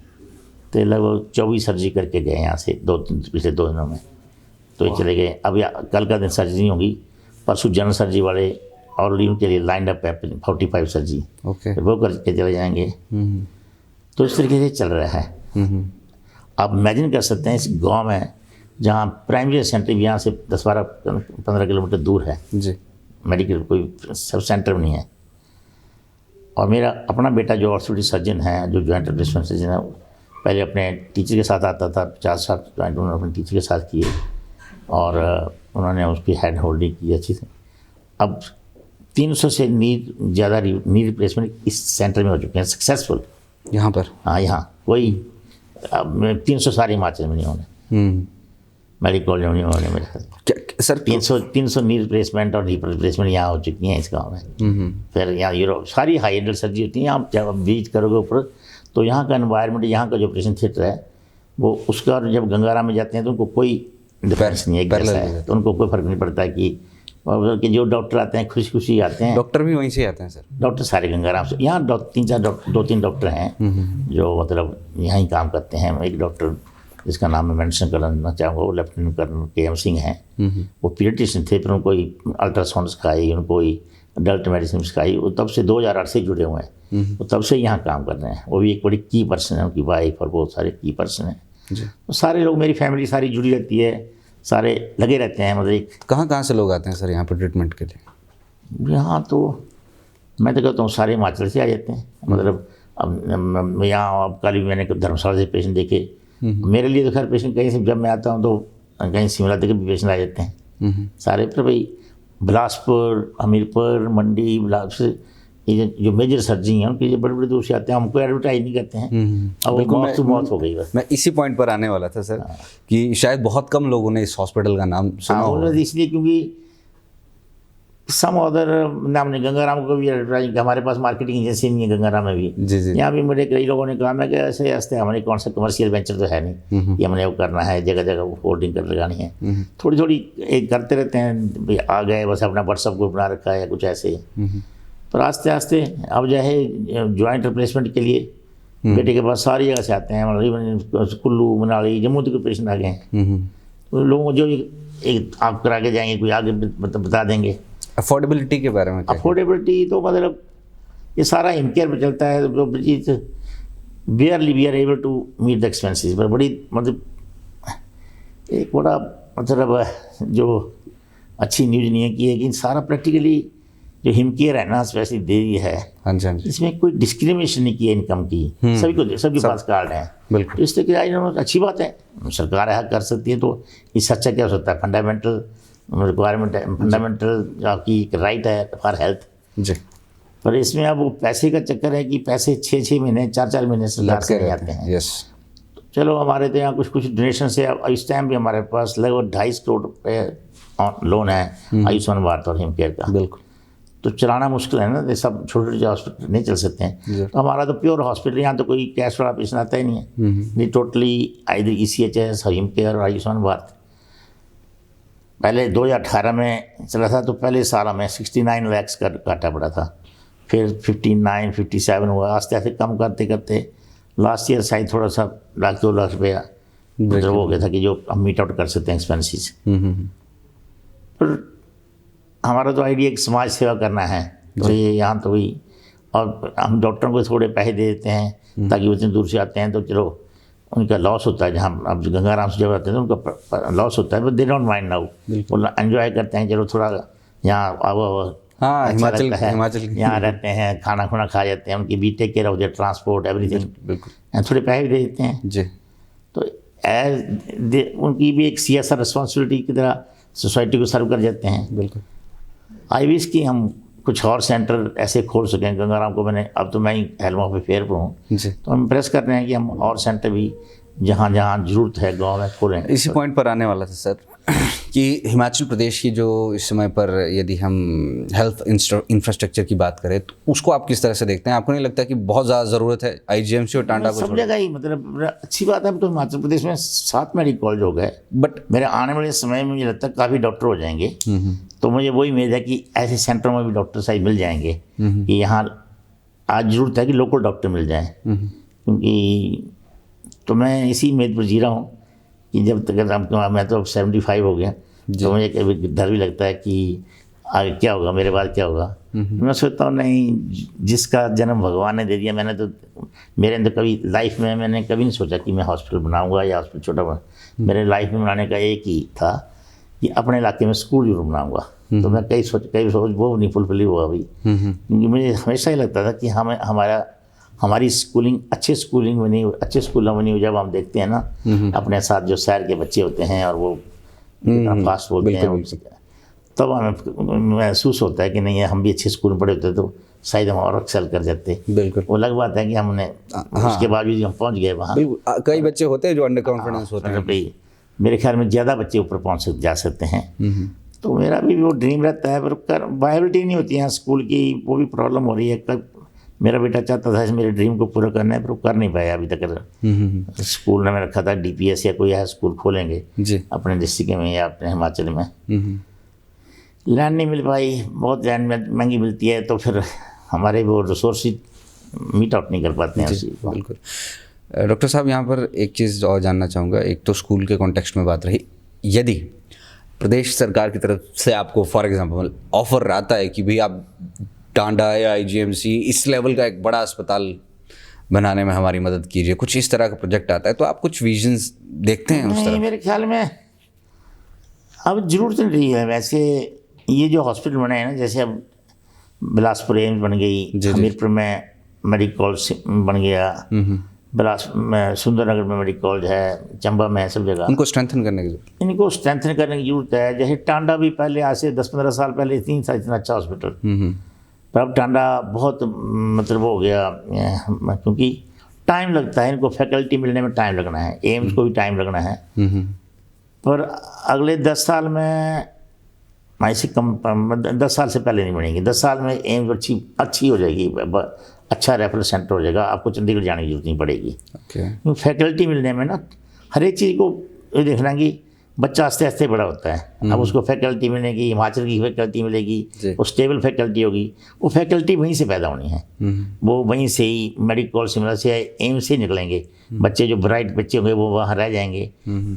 तो लगभग 24 सर्जरी करके गए यहाँ से पिछले 2 दिनों में, तो ये चले गए। अब कल का दिन सर्जरी होगी, परसों जनरल सर्जरी वाले ऑलरेडी उनके लिए लाइंड अप है 45 सर्जरी,
ओके।
वो करके चले जाएंगे। तो इस तरीके से चल रहा है। आप इमेजिन कर सकते हैं इस गांव में जहाँ प्राइमरी सेंटर यहाँ से 10-12-15 किलोमीटर दूर है,
जी।
मेडिकल कोई सब सेंटर नहीं है। और मेरा अपना बेटा जो ऑर्थोपेडिक सर्जन है, जो जॉइंट रिप्लेसमेंट सर्जन है, पहले अपने टीचर के साथ आता था, 50 साल जॉइंट उन्होंने अपने टीचर के साथ किए और उन्होंने उसकी हेड होल्डिंग की अच्छी से। अब 300 से ज़्यादा नी रिप्लेसमेंट इस सेंटर में हो चुके हैं सक्सेसफुल।
यहाँ पर?
हाँ, यहाँ कोई 300 सारे हिमाचल में नहीं होने, मेडिकल कॉलेज में नहीं होने मेरे ख्याल।
सर
300 नी रिप्लेसमेंट और हीप रिप्लेसमेंट यहाँ हो चुकी हैं इस गाँव में। फिर यहाँ यूरोप सारी हाई एंडल सर्जरी होती है। आप जब विजिट करोगे ऊपर तो यहाँ का एनवायरनमेंट, यहाँ का जो ऑपरेशन थिएटर है वो उसका, और जब गंगाराम में जाते हैं तो उनको कोई डिफरेंस नहीं है, एक जैसा है, तो उनको कोई फर्क नहीं पड़ता कि जो डॉक्टर आते हैं खुशी खुशी आते हैं।
डॉक्टर भी वहीं से आते हैं सर? डॉक्टर
सारे गंगाराम से। यहाँ 2-3 डॉक्टर हैं जो मतलब यहाँ ही काम करते हैं। एक डॉक्टर जिसका नाम मैं मेंशन करना चाहूँगा, वो लेफ्टिनेंट कर्नल KM सिंह हैं। वो पीडियाट्रिशियन थे, फिर उनको अल्ट्रासाउंड सिखाई, उनको अडल्ट मेडिसिन सिखाई। वो तब से 2008 से जुड़े हुए हैं, वो तब से यहाँ काम कर रहे हैं। वो भी एक बड़ी की पर्सन है, उनकी वाइफ और बहुत सारे की पर्सन हैं। तो सारे लोग, मेरी फैमिली सारी जुड़ी रहती है। सारे लगे रहते हैं। मतलब एक
कहाँ से लोग आते हैं सर यहाँ पर ट्रीटमेंट के लिए?
यहाँ तो मैं तो कहता हूँ सारे हिमाचल से आ जाते हैं। मतलब अब यहाँ अब कल भी मैंने धर्मशाला से पेशेंट देखे। मेरे लिए तो खैर पेशेंट कहीं से जब मैं आता हूँ तो कहीं शिमला तक भी पेशेंट आ जाते हैं सारे। पर भाई बिलासपुर, हमीरपुर, मंडी, बिलासपुर, ये जो मेजर सर्जरी हैं उनके लिए बड़े बड़े दूर से आते हैं। हमको एडवर्टाइज नहीं करते हैं। अब वो मौत तो मौत हो गई बस।
मैं इसी पॉइंट पर आने वाला था सर कि शायद बहुत कम लोगों ने इस हॉस्पिटल का नाम सुना होगा।
इसलिए क्योंकि सम अदर नाम ने गंगाराम को भी एडवर्टाइज, हमारे पास मार्केटिंग एजेंसी नहीं है गंगाराम में भी।
जी जी।
यहाँ भी मुझे कई लोगों ने कहा, मैं कि ऐसे ऐसे हमारे कौन सा कमर्शियल वेंचर तो है नहीं कि हमने वो करना है, जगह जगह वो होल्डिंग कर लगानी है। थोड़ी थोड़ी एक करते रहते हैं, भाई आ गए बस अपना व्हाट्सअप ग्रुप बना रखा है या कुछ ऐसे। पर आस्ते आस्ते अब जो है ज्वाइंट रिप्लेसमेंट के लिए बेटे के पास सारी जगह से आते हैं। मतलब कुल्लू, मनाली, जम्मू तक पेशेंट आ गए हैं। तो लोगों को जो एक आप करा के जाएंगे, कोई आगे बता देंगे।
अफोर्डेबिलिटी के बारे में?
अफोर्डेबिलिटी तो मतलब ये सारा हिमकेयर पर चलता है। तो barely we are able to meet the expenses. पर बड़ी मतलब एक बड़ा मतलब जो अच्छी न्यूज़ नहीं है कि लेकिन सारा प्रैक्टिकली जो हिमकेयर है ना स्पेशली दे है,
हाँ जी हाँ जी,
इसमें कोई डिस्क्रिमिनेशन नहीं किया इनकम की। सभी को सबके पास कार्ड है।
बिल्कुल।
तो इस तरह की अच्छी बात है, सरकार है कर सकती है। तो इससे अच्छा क्या हो सकता है? फंडामेंटल रिक्वायरमेंट है, फंडामेंटल आपकी राइट है फॉर हेल्थ
जी।
पर इसमें अब वो पैसे का चक्कर है कि पैसे 6-6 महीने 4-4 महीने सरकार से नहीं आते हैं।
यस।
चलो हमारे तो यहाँ कुछ डोनेशन से इस टाइम भी हमारे पास लगभग 2.5 करोड़ रुपये लोन है आयुष्मान भारत और हिमकेयर का।
बिल्कुल।
तो चलाना मुश्किल है ना, ये सब छोटे छोटे हॉस्पिटल नहीं चल सकते हैं। तो हमारा तो प्योर हॉस्पिटल, यहाँ तो कोई कैश वाला पेशेंट आता ही नहीं है। नहीं, टोटली आइदर ECHS, हिमकेयर और आयुष्मान भारत। पहले 2018 में चला था तो पहले साल में 69 लाख का काटा पड़ा था, फिर 59, 57 हुआ। आस्ते आस्ते कम करते करते लास्ट ईयर शायद थोड़ा सा 1-2 लाख रुपया मतलब हो गया था कि जो हम मीट आउट कर सकते हैं एक्सपेंसेस। पर हमारा तो आइडिया एक समाज सेवा करना है। तो ये यहाँ तो वही, और हम डॉक्टरों को थोड़े पैसे दे देते हैं ताकि वो इतनी दूर से आते हैं तो चलो उनका लॉस होता है। जहाँ अब गंगाराम से जब आते हैं तो उनका लॉस होता है, but they don't mind now. वो एंजॉय करते हैं, चलो थोड़ा यहाँ आओ।
हाँ,
अच्छा
हिमाचल
यहाँ रहते हैं, खाना खुना खा जाते हैं, उनकी भी take care of their transport everything.
बिल्कुल।
थोड़े पैसे भी दे देते हैं
जी।
तो उनकी भी एक CSR रिस्पॉन्सिबिलिटी की तरह सोसाइटी को सर्व कर जाते हैं।
बिल्कुल।
आई विश कि हम कुछ और सेंटर ऐसे खोल सकें। गंगाराम को मैंने, अब तो मैं ही हेल्म ऑफ अफेयर पर हूँ, तो हम प्रेस कर रहे हैं कि हम और सेंटर भी जहाँ जहाँ जरूरत है गाँव में खोलें।
इसी पॉइंट पर आने वाला था सर कि हिमाचल प्रदेश की जो इस समय पर यदि हम हेल्थ इंफ्रास्ट्रक्चर की बात करें तो उसको आप किस तरह से देखते हैं? आपको नहीं लगता कि बहुत ज़्यादा ज़रूरत है IGMC और टांडा को?
सब जगह ही मतलब अच्छी बात है। अब तो हिमाचल प्रदेश में 7 मेडिकल कॉलेज हो गए, बट मेरे आने वाले समय में मुझे लगता है काफ़ी डॉक्टर हो जाएंगे। तो मुझे वही उम्मीद है कि ऐसे सेंटरों में भी डॉक्टर शायद मिल जाएंगे कि यहाँ आज ज़रूरत है कि लोकल डॉक्टर मिल जाएँ। क्योंकि तो मैं इसी उम्मीद पर जी रहा हूँ कि जब तक मैं तो अब 75 हो गया, तो मुझे कभी डर भी लगता है कि आगे क्या होगा, मेरे बाद क्या होगा। मैं सोचता हूँ नहीं, जिसका जन्म भगवान ने दे दिया, मैंने तो मेरे अंदर कभी लाइफ में मैंने कभी नहीं सोचा कि मैं हॉस्पिटल बनाऊंगा या हॉस्पिटल छोटा बना। मेरे लाइफ में बनाने का एक ही था कि अपने इलाके में स्कूल जरूर बनाऊंगा। तो मैं कई सोच वो नहीं फुलफिल हुआ अभी, क्योंकि मुझे हमेशा ही लगता था कि हमारी स्कूलिंग अच्छे स्कूलों में नहीं हुई। जब हम देखते हैं ना अपने साथ जो शहर के बच्चे होते हैं और वो फास्ट बोलते हैं, तब हमें महसूस होता है कि नहीं हम भी अच्छे स्कूल में पढ़े होते तो शायद हम और एक्सेल कर जाते।
बिल्कुल।
वो अलग बात है कि हमने उसके बावजूद हम पहुंच गए वहाँ।
कई बच्चे होते हैं जो अंडर कॉन्फिडेंस होते हैं।
मेरे ख्याल में ज़्यादा बच्चे ऊपर पहुँच जा सकते हैं। तो मेरा भी वो ड्रीम रहता है, पर वायबिलिटी नहीं होती है स्कूल की, वो भी प्रॉब्लम हो रही है। मेरा बेटा चाहता था मेरे ड्रीम को पूरा करना है, पर वो कर नहीं पाया अभी तक। स्कूल ने रखा था DPS या कोई है स्कूल खोलेंगे अपने डिस्ट्रिक्ट में या अपने हिमाचल में। लैंड नहीं मिल पाई, बहुत लैंड महंगी मिलती है, तो फिर हमारे वो रिसोर्स मीट आउट नहीं कर पाते हैं।
बिल्कुल। डॉक्टर साहब, यहाँ पर एक चीज़ और जानना चाहूँगा। एक तो स्कूल के कॉन्टेक्स्ट में बात रही, यदि प्रदेश सरकार की तरफ से आपको फॉर एग्जांपल ऑफर आता है कि भाई आप टांडा या IGMC इस लेवल का एक बड़ा अस्पताल बनाने में हमारी मदद कीजिए, कुछ इस तरह का प्रोजेक्ट आता है, तो आप कुछ विजन्स देखते हैं उस तरह?
मेरे ख्याल में अब ज़रूरत नहीं रही है वैसे। ये जो हॉस्पिटल बने हैं ना, जैसे अब बिलासपुर एम्स बन गई, हमीरपुर में मेडिकल कॉलेज बन गया, में सुंदरनगर में मेडिकल कॉलेज है, चंबा में है, सब जगह
उनको स्ट्रेंथन करने की जरूरत।
इनको स्ट्रेंथन करने की जरूरत है। जैसे टांडा भी पहले आज से 10-15 साल पहले इतना अच्छा हॉस्पिटल, पर अब टांडा बहुत मतलब हो गया, क्योंकि टाइम लगता है इनको, फैकल्टी मिलने में टाइम लगना है, एम्स को भी टाइम लगना है। पर अगले 10 साल में ऐसे कम 10 साल से पहले नहीं बनेंगी। 10 साल में एम्स अच्छी हो जाएगी, अच्छा रेफरल सेंटर हो जाएगा, आपको चंडीगढ़ जाने की जरूरत नहीं पड़ेगी। फैकल्टी मिलने में ना हर एक चीज़ को ये देखना कि बच्चा आस्ते आस्ते बड़ा होता है। अब उसको फैकल्टी मिलेगी, हिमाचल की फैकल्टी मिलेगी, वो स्टेबल फैकल्टी होगी, वो फैकल्टी वहीं से पैदा होनी है, वो वहीं से ही मेडिकल कॉलेज शिमला से एम्स से निकलेंगे बच्चे, जो ब्राइट बच्चे होंगे वो वहाँ रह जाएंगे,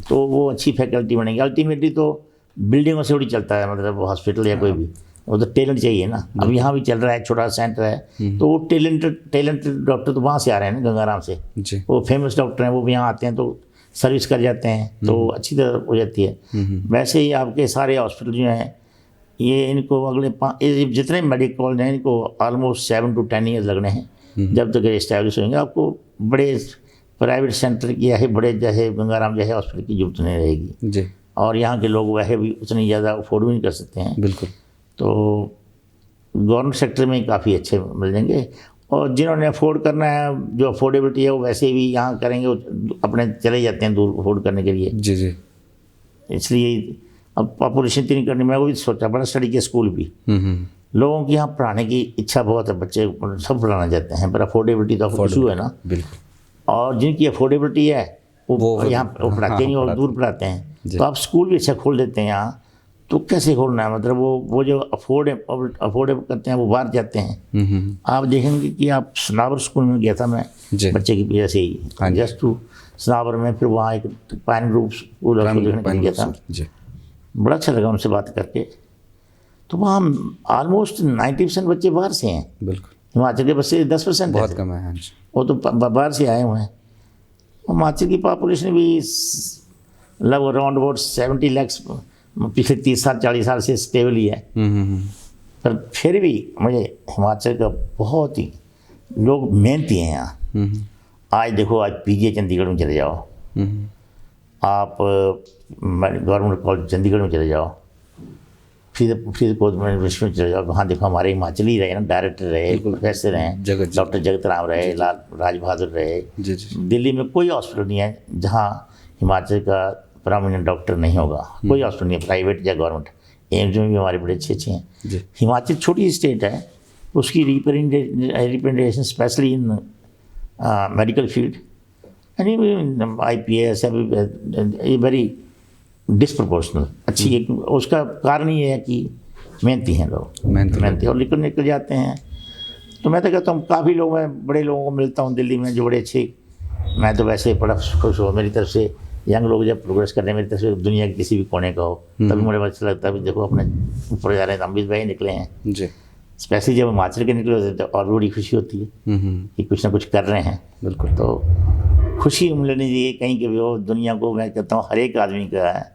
तो वो अच्छी फैकल्टी बनेंगे। अल्टीमेटली तो बिल्डिंगों से थोड़ी चलता है, मतलब हॉस्पिटल या कोई भी, वो तो टैलेंट चाहिए ना। अब यहाँ भी चल रहा है, छोटा सेंटर है, तो वो टैलेंटेड डॉक्टर तो वहाँ से आ रहे हैं ना, गंगाराम से, वो फेमस डॉक्टर हैं, वो भी यहाँ आते हैं तो सर्विस कर जाते हैं, तो अच्छी तरह हो जाती है। वैसे ही आपके सारे हॉस्पिटल जो हैं ये, इनको अगले जितने मेडिकल कॉलेज हैं, इनको ऑलमोस्ट 7 to 10 ईयर्स लगने हैं जब तक इस्टेब्लिश होंगे। आपको बड़े प्राइवेट सेंटर की या बड़े जैसे गंगाराम जैसे हॉस्पिटल की जरूरत नहीं रहेगी जी। और यहाँ के लोग वैसे भी उतनी ज़्यादा अफोर्ड भी नहीं कर सकते हैं, बिल्कुल। तो गवर्नमेंट सेक्टर में काफ़ी अच्छे मिल जाएंगे, और जिन्होंने अफोर्ड करना है, जो अफोर्डेबिलिटी है, वो वैसे भी यहाँ करेंगे, अपने चले जाते हैं दूर अफोर्ड करने के लिए जी जी। इसलिए अब पॉपुलेशन इतनी करनी, मैं वो भी सोचा बड़ा स्टडी के स्कूल भी, लोगों की यहाँ पढ़ाने की इच्छा बहुत है, बच्चे सब पढ़ाना चाहते हैं, पर अफोर्डेबिलिटी तो इशू है ना, बिल्कुल। और जिनकी अफोर्डेबिलिटी है वो यहाँ पढ़ाते नहीं, और दूर पढ़ाते हैं। तो आप स्कूल भी अच्छा खोल देते हैं यहाँ, तो कैसे खोलना है, मतलब वो जो अफोर्ड करते हैं वो बाहर जाते हैं। आप देखेंगे कि आप सनावर स्कूल में गया था मैं बच्चे की वजह से ही, जस्ट टू सनावर में, फिर वहाँ एक पाइन ग्रुप स्कूल देखने के लिए गया था, बड़ा अच्छा लगा उनसे बात करके। तो वहाँ ऑलमोस्ट 90% बच्चे बाहर से हैं, बिल्कुल। हिमाचल के बच्चे 10% बहुत कम है, वो तो बाहर से आए हुए हैं। हिमाचल की पॉपुलेशन भी लगभग अराउंड अबाउट 70 लाख पिछले 30 साल 40 साल से स्टेबल ही है। पर फिर भी मुझे हिमाचल का बहुत ही लोग मेहनती हैं यहाँ। आज देखो, आज पीजीआई चंडीगढ़ में चले जाओ, आप गवर्नमेंट कॉलेज चंडीगढ़ में चले जाओ, फिर गवर्नमेंट यूनिवर्सिटी में चले जाओ, वहाँ देखो हमारे हिमाचली रहे ना, डायरेक्टर रहे, प्रोफेसर हैं, डॉक्टर जगत राम रहे, लाल राज बहादुर रहे। दिल्ली में कोई हॉस्पिटल नहीं है जहाँ हिमाचल का परमानेंट डॉक्टर नहीं होगा, कोई हॉस्पिटल नहीं है, प्राइवेट या गवर्नमेंट। एम्स में भी हमारे बड़े अच्छे हैं। हिमाचल छोटी स्टेट है, उसकी representation specially in medical field IPS ये वेरी डिसप्रपोर्शनल अच्छी है। उसका कारण ये है कि मेहनती हैं लोग, मेहनती और निकल जाते हैं। तो मैं तो कहता हूँ, काफ़ी लोग, मैं बड़े लोगों को मिलता हूँ दिल्ली में जो बड़े अच्छे, मैं तो वैसे बड़ा खुश हूँ, मेरी तरफ से यंग लोग जब प्रोग्रेस कर रहे हैं, मेरी तरफ से दुनिया के किसी भी कोने का हो, तभी मुझे अच्छा लगता है। देखो अपने ऊपर जा रहे हैं, अमृत भाई निकले हैं जी, स्पेशली जब हिमाचल के निकले होते तो और बड़ी खुशी होती है कि कुछ ना कुछ कर रहे हैं, बिल्कुल। तो खुशी मिलनी चाहिए कहीं के भी हो दुनिया को। मैं कहता हूँ हर एक आदमी का है,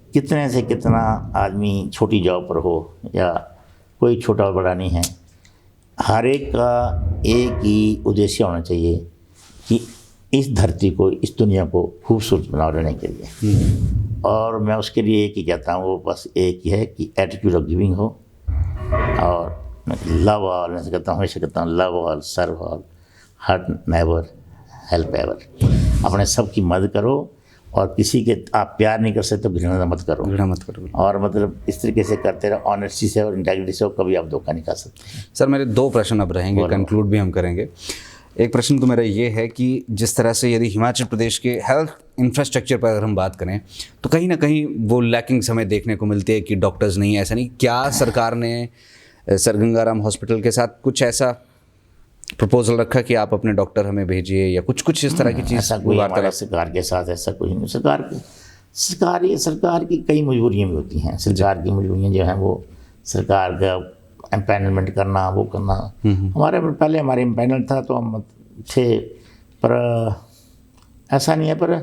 कितने से कितना आदमी छोटी जॉब पर हो या कोई छोटा बड़ा नहीं है, हर एक का एक ही उद्देश्य होना चाहिए कि इस धरती को, इस दुनिया को खूबसूरत बना रहने के लिए। और मैं उसके लिए एक ही कहता हूँ, वो बस एक ही है कि एटीट्यूड ऑफ गिविंग हो, और लव ऑल, मैं कहता हूँ, हमेशा कहता हूँ, love all, serve all, hurt never, help ever. अपने सब की मदद करो, और किसी के आप प्यार नहीं कर सकते तो घृणा मत करो, और मतलब इस तरीके से करते रहो, ऑनेस्टी से और इंटेग्रिटी से, कभी आप धोखा नहीं खा सकते।
सर मेरे 2 प्रश्न अब रहेंगे, कंक्लूड भी हम करेंगे। एक प्रश्न तो मेरा ये है कि जिस तरह से यदि हिमाचल प्रदेश के हेल्थ इंफ्रास्ट्रक्चर पर अगर हम बात करें तो कहीं ना कहीं वो लैकिंग हमें देखने को मिलती है कि डॉक्टर्स नहीं, ऐसा नहीं। क्या सरकार ने सर गंगाराम हॉस्पिटल के साथ कुछ ऐसा प्रपोजल रखा कि आप अपने डॉक्टर हमें भेजिए, या कुछ इस तरह की चीज़?
ऐसा कोई हमारा सरकार के साथ ऐसा कुछ नहीं। सरकार की कई मजबूरियाँ भी होती हैं। सरकार की मजबूरियाँ जो हैं वो सरकार का एम्पैनलमेंट करना, वो करना। हमारे एम्पैनल था तो हम थे, पर ऐसा नहीं है। पर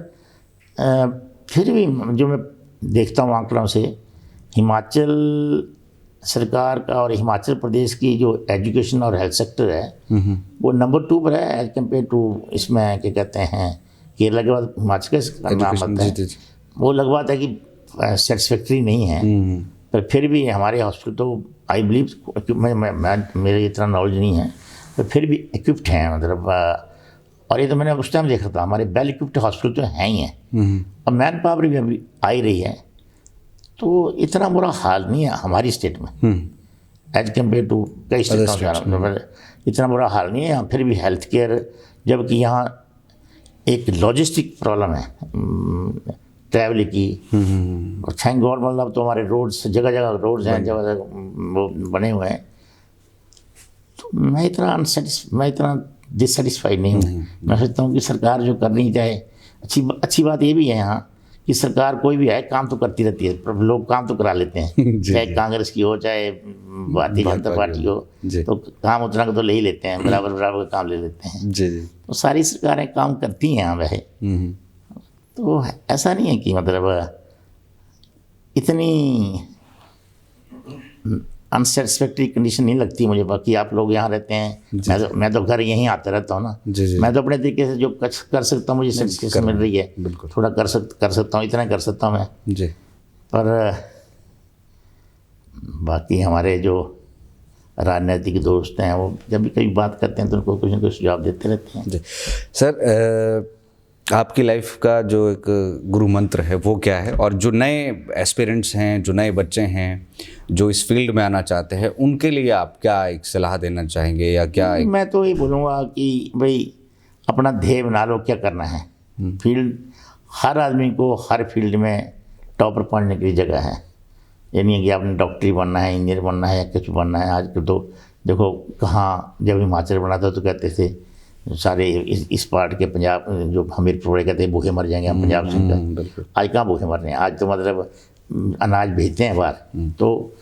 फिर भी जो मैं देखता हूँ आंकड़ों से, हिमाचल सरकार का और हिमाचल प्रदेश की जो एजुकेशन और हेल्थ सेक्टर है वो नंबर 2 पर है एज कम्पेयर टू इसमें क्या कहते हैं केरला के बाद हिमाचल का नाम आता है। वो अलग बात है कि सेटिस्फैक्ट्री नहीं है, पर फिर भी हमारे हॉस्पिटल तो आई बिलीव मेरे इतना नॉलेज नहीं है, पर फिर भी इक्विप्ड हैं मतलब। और ये तो मैंने उस टाइम देखा था, हमारे वेल इक्विप्ड हॉस्पिटल तो हैं ही हैं, और मैन पावर भी अभी आई रही है, तो इतना बुरा हाल नहीं है हमारी स्टेट में एज कम्पेयर टू कई स्टेटों। इतना बुरा हाल नहीं है यहाँ, फिर भी हेल्थ केयर, जबकि यहाँ एक लॉजिस्टिक प्रॉब्लम है ट्रैवल की। और थैंक गॉड मतलब तो हमारे रोड्स जगह जगह रोड्स हैं, जगह जगह वो बने हुए हैं। तो मैं इतना डिससेटिस्फाइड नहीं हूँ। मैं सोचता हूँ कि सरकार जो करनी चाहे, अच्छी बात ये भी है यहाँ कि सरकार कोई भी है काम तो करती रहती है, पर लोग काम तो करा लेते हैं चाहे कांग्रेस की हो चाहे भारतीय जनता पार्टी हो, तो काम उतना का तो ले ही लेते हैं, बराबर का काम ले लेते हैं। तो सारी सरकारें काम करती हैं यहाँ वैसे, तो ऐसा नहीं है कि मतलब इतनी अनसेटिस्फैक्ट्री कंडीशन नहीं लगती मुझे। बाकी आप लोग यहाँ रहते हैं, मैं तो घर यहीं आता रहता हूँ ना, मैं तो अपने तरीके से जो कर सकता हूँ, मुझे सेटिस्फैक्शन मिल रही है, थोड़ा कर सकता हूँ, इतना कर सकता हूँ मैं जी। पर बाकी हमारे जो राजनीतिक दोस्त हैं वो जब भी कभी बात करते हैं तो उनको कुछ न कुछ जवाब देते रहते हैं जी।
सर आपकी लाइफ का जो एक गुरु मंत्र है वो क्या है, और जो नए एस्पिरेंट्स हैं, जो नए बच्चे हैं जो इस फील्ड में आना चाहते हैं, उनके लिए आप क्या एक सलाह देना चाहेंगे या क्या
मैं तो ये बोलूँगा कि भाई अपना ध्येय बना लो, क्या करना है। फील्ड हर आदमी को हर फील्ड में टॉपर पढ़ने की जगह है। ये नहीं है कि आपने डॉक्टरी बनना है, इंजीनियर बनना है या कुछ बनना है। आजकल तो देखो कहाँ, जब हिमाचल बना था तो कहते थे सारे इस पार्ट के पंजाब जो हमीरपुर वाले कहते हैं भूखे मर जाएंगे हम पंजाब से। आज कहाँ भूखे मर रहे हैं, आज तो मतलब अनाज भेजते हैं बाहर। तो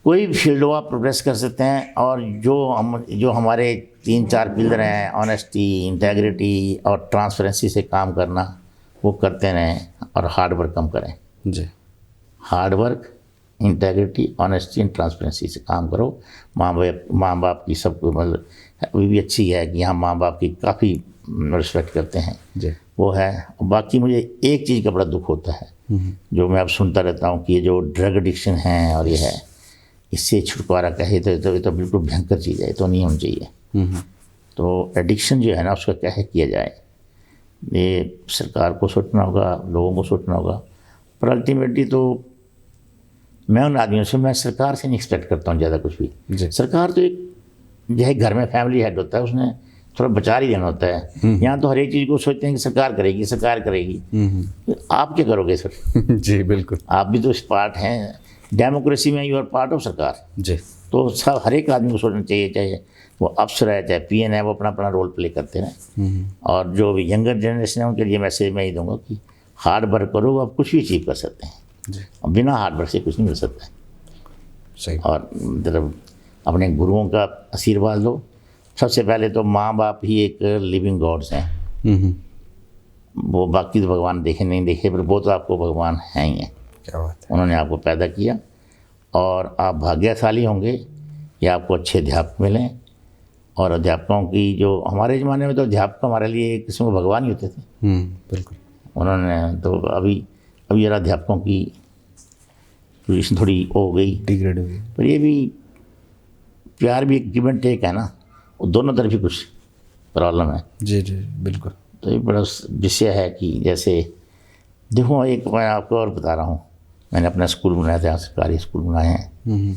कोई भी फील्ड हो आप प्रोग्रेस कर सकते हैं, और जो हमारे 3-4 पिलर हैं, ऑनेस्टी, इंटेग्रिटी और ट्रांसपेरेंसी से काम करना, वो करते रहें और हार्ड वर्क कम करें जी। Hard work, integrity, honesty and transparency से काम करो। माँ बाप की सब मतलब वो भी अच्छी है कि यहाँ माँ बाप की काफ़ी रिस्पेक्ट करते हैं जी, वो है। बाकी मुझे एक चीज़ का बड़ा दुख होता है जो मैं अब सुनता रहता हूँ कि ये जो ड्रग एडिक्शन है और ये है, इससे छुटकारा कहे तो ये तो बिल्कुल भयंकर चीज़ है, तो नहीं होनी चाहिए। तो एडिक्शन जो है ना उसका क्या है किया जाए, ये सरकार को सोचना होगा, लोगों को सोचना होगा। पर अल्टीमेटली तो मैं उन आदमियों से, मैं सरकार से नहीं एक्सपेक्ट करता हूँ ज़्यादा कुछ भी। सरकार तो एक जो है घर में फैमिली हेड होता है, उसने थोड़ा बचा ही देना होता है। यहाँ तो हर एक चीज़ को सोचते हैं कि सरकार करेगी। आप क्या करोगे सर?
जी बिल्कुल,
आप भी तो इस पार्ट हैं, डेमोक्रेसी में यू आर पार्ट ऑफ सरकार जी। तो सब हर एक आदमी को सोचना चाहिए, चाहे वो अफसर है चाहे PN है, वो अपना अपना रोल प्ले करते हैं। और जो भी यंगर जनरेशन है उनके लिए मैसेज मैं ही दूंगा कि हार्ड वर्क करो, आप कुछ भी अचीव कर सकते हैं। और बिना हार्ड वर्क से कुछ नहीं मिल सकता है सही। और मतलब अपने गुरुओं का आशीर्वाद लो। सबसे पहले तो माँ बाप ही एक लिविंग गॉड्स हैं। वो बाकी तो भगवान देखे नहीं देखे, पर वो तो आपको भगवान हैं ही हैं। क्या बात है। उन्होंने आपको पैदा किया और आप भाग्यशाली होंगे कि आपको अच्छे अध्यापक मिलें। और अध्यापकों की जो हमारे ज़माने में तो अध्यापक हमारे लिए एक किस्म के भगवान ही होते थे।
बिल्कुल।
उन्होंने तो अभी जरा अध्यापकों की पोजीशन थोड़ी हो गई,
डिग्रेड हो गई,
पर ये भी प्यार भी एक गिव एंड टेक है ना, वो दोनों तरफ ही कुछ प्रॉब्लम है
जी जी बिल्कुल।
तो ये बड़ा विषय है कि जैसे देखो, एक मैं आपको और बता रहा हूँ, मैंने अपना स्कूल बनाया था, सरकारी स्कूल बनाए हैं।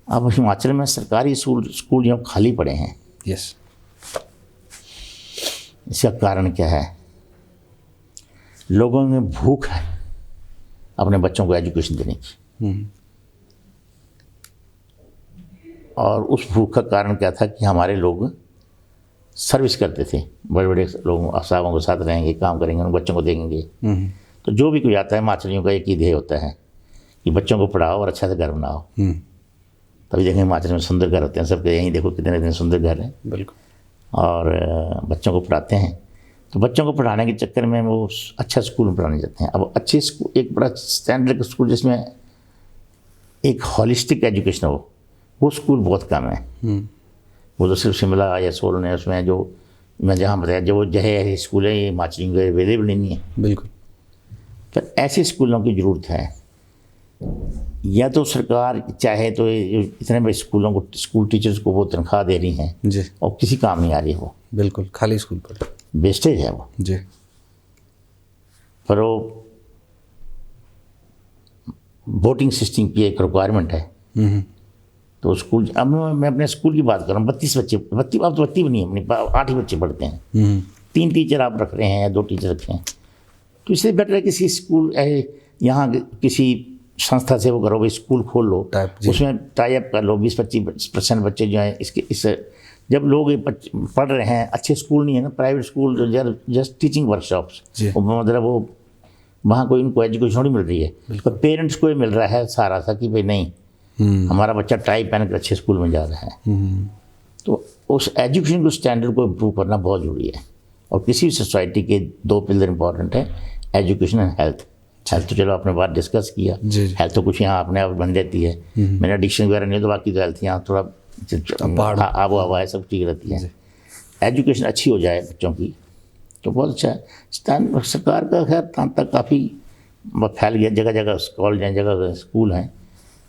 अब हिमाचल में सरकारी स्कूल जो खाली पड़े हैं,
यस,
इसका कारण क्या है? लोगों में भूख है अपने बच्चों को एजुकेशन देने की। और उस भूख का कारण क्या था कि हमारे लोग सर्विस करते थे, बड़े बड़े लोगों अफसरों के साथ रहेंगे, काम करेंगे, उन बच्चों को देंगे। तो जो भी कोई आता है, हिमाचलियों का एक ही ध्येय होता है कि बच्चों को पढ़ाओ और अच्छा से घर बनाओ। तभी देखेंगे हिमाचल में सुंदर घर होते हैं सबके, यहीं देखो कितने सुंदर घर हैं। बिल्कुल। और बच्चों को पढ़ाते हैं, तो बच्चों को पढ़ाने के चक्कर में वो अच्छा स्कूल में पढ़ाने जाते हैं। अब अच्छे स्कूल, एक बड़ा स्टैंडर्ड का स्कूल जिसमें एक हॉलिस्टिक एजुकेशन हो, वो स्कूल बहुत कम है। वो तो सिर्फ शिमला या सोलन है, उसमें जो मैं जहाँ बताया जो जहे स्कूल है, ये हिमाचली में अवेलेबल नहीं है।
बिल्कुल।
पर ऐसे स्कूलों की ज़रूरत है। या तो सरकार चाहे तो इतने बड़े स्कूलों को, स्कूल टीचर्स को वो तनख्वाह दे रही हैं
जी,
और किसी काम नहीं आ रही है, वो
बिल्कुल खाली स्कूल पर
वेस्टेज है वो।
जी।
पर वो वोटिंग सिस्टम की एक रिक्वायरमेंट है। तो स्कूल, अब मैं अपने स्कूल की बात कर रहा हूँ, 32 बच्चे, अब तो 32 भी नहीं, अपनी 8 ही बच्चे पढ़ते हैं। 3 टीचर आप रख रहे हैं या 2 टीचर रखे हैं, तो इससे बेटर है किसी स्कूल यहाँ किसी संस्था से वो करो, भाई स्कूल खोल लो, उसमें टाई अप कर लो। 20-25% बच्चे जो हैं इस जब लोग ये पढ़ रहे हैं, अच्छे स्कूल नहीं है ना, प्राइवेट स्कूल जो जस्ट टीचिंग वर्कशॉप्स, मतलब वो वहाँ कोई उनको एजुकेशन थोड़ी मिल रही है, तो पेरेंट्स को ये मिल रहा है सहारा सा कि भाई नहीं, हमारा बच्चा टाई पहन कर अच्छे स्कूल में जा रहा है। तो उस एजुकेशन को स्टैंडर्ड को इम्प्रूव करना बहुत ज़रूरी है। और किसी भी सोसाइटी के 2 पिलर इंपॉर्टेंट है, एजुकेशन एंड हेल्थ। हेल्थ तो चलो आपने बात डिस्कस किया, हेल्थ तो कुछ यहाँ अपने आप बन देती है, मेरा डिक्शन वगैरह नहीं, तो बाकी तो हेल्थ यहाँ थोड़ा आबो हवा है, सब ठीक रहती है। एजुकेशन अच्छी हो जाए बच्चों की तो बहुत अच्छा है। सरकार का खैर तक काफ़ी फैल गया, जगह जगह कॉलेज हैं, जगह स्कूल हैं।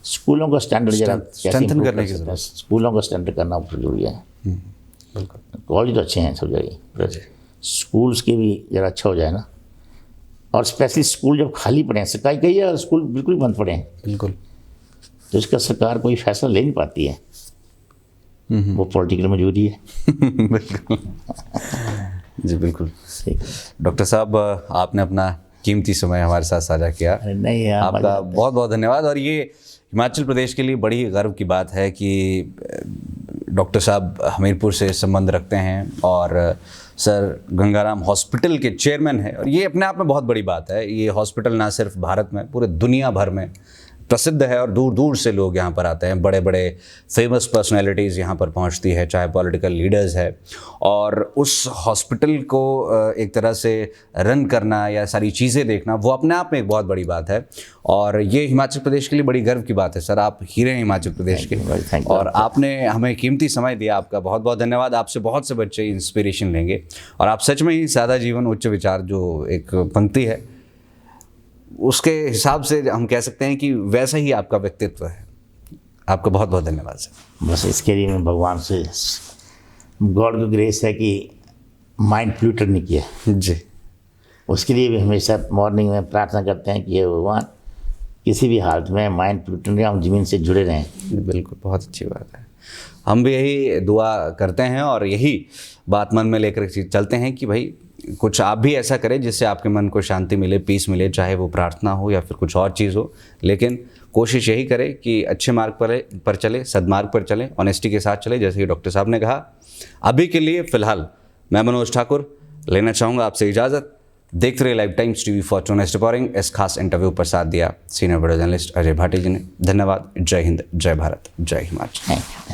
स्कूलों का स्टैंडर्ड जरा
स्ट्रेंथन करने की ज़रूरत,
स्कूलों का स्टैंडर्ड करना बहुत जरूरी है। कॉलेज तो अच्छे हैं सब जगह, स्कूल्स के भी जरा अच्छा हो जाए ना। और स्पेशली स्कूल जब खाली पड़े हैं, सरकारी कई जगह स्कूल बिल्कुल बंद पड़े हैं,
बिल्कुल,
तो इसका सरकार कोई फैसला ले नहीं पाती है, वो पॉलिटिकल मजबूरी है।
बिल्कुल जी, बिल्कुल। डॉक्टर साहब, आपने अपना कीमती समय हमारे साथ साझा किया,
नहीं
आपका बहुत बहुत धन्यवाद। और ये हिमाचल प्रदेश के लिए बड़ी गर्व की बात है कि डॉक्टर साहब हमीरपुर से संबंध रखते हैं और सर गंगाराम हॉस्पिटल के चेयरमैन हैं। और ये अपने आप में बहुत बड़ी बात है। ये हॉस्पिटल ना सिर्फ भारत में, पूरे दुनिया भर में प्रसिद्ध है और दूर दूर से लोग यहाँ पर आते हैं। बड़े बड़े फेमस पर्सनैलिटीज़ यहाँ पर पहुँचती है, चाहे पॉलिटिकल लीडर्स है। और उस हॉस्पिटल को एक तरह से रन करना या सारी चीज़ें देखना, वो अपने आप में एक बहुत बड़ी बात है। और ये हिमाचल प्रदेश के लिए बड़ी गर्व की बात है। सर, आप हीरे हैं हिमाचल प्रदेश के, और आपने हमें कीमती समय दिया, आपका बहुत बहुत धन्यवाद। आपसे बहुत से बच्चे इंस्पिरेशन लेंगे, और आप सच में ही सादा जीवन उच्च विचार जो एक पंक्ति है, उसके हिसाब से हम कह सकते हैं कि वैसा ही आपका व्यक्तित्व है। आपका बहुत बहुत धन्यवाद सर।
बस इसके लिए मैं भगवान से, गॉड की ग्रेस है कि माइंड फ्लूटर नहीं किया
जी।
उसके लिए भी हमेशा मॉर्निंग में प्रार्थना करते हैं कि ये भगवान किसी भी हालत में माइंड फ्लूटर नहीं, हम ज़मीन से जुड़े रहें।
बिल्कुल, बहुत अच्छी बात है। हम भी यही दुआ करते हैं और यही बात मन में लेकर चलते हैं कि भाई कुछ आप भी ऐसा करें जिससे आपके मन को शांति मिले, पीस मिले, चाहे वो प्रार्थना हो या फिर कुछ और चीज़ हो। लेकिन कोशिश यही करें कि अच्छे मार्ग पर चले, सद्मार्ग पर चलें, ऑनेस्टी के साथ चले, जैसे कि डॉक्टर साहब ने कहा। अभी के लिए फ़िलहाल मैं मनोज ठाकुर लेना चाहूँगा आपसे इजाज़त। देखते रहिए live times TV for honest reporting. इस खास इंटरव्यू पर साथ दिया senior video journalist Ajay Bhati ji ने। धन्यवाद। जय हिंद, जय भारत, जय हिमाचल।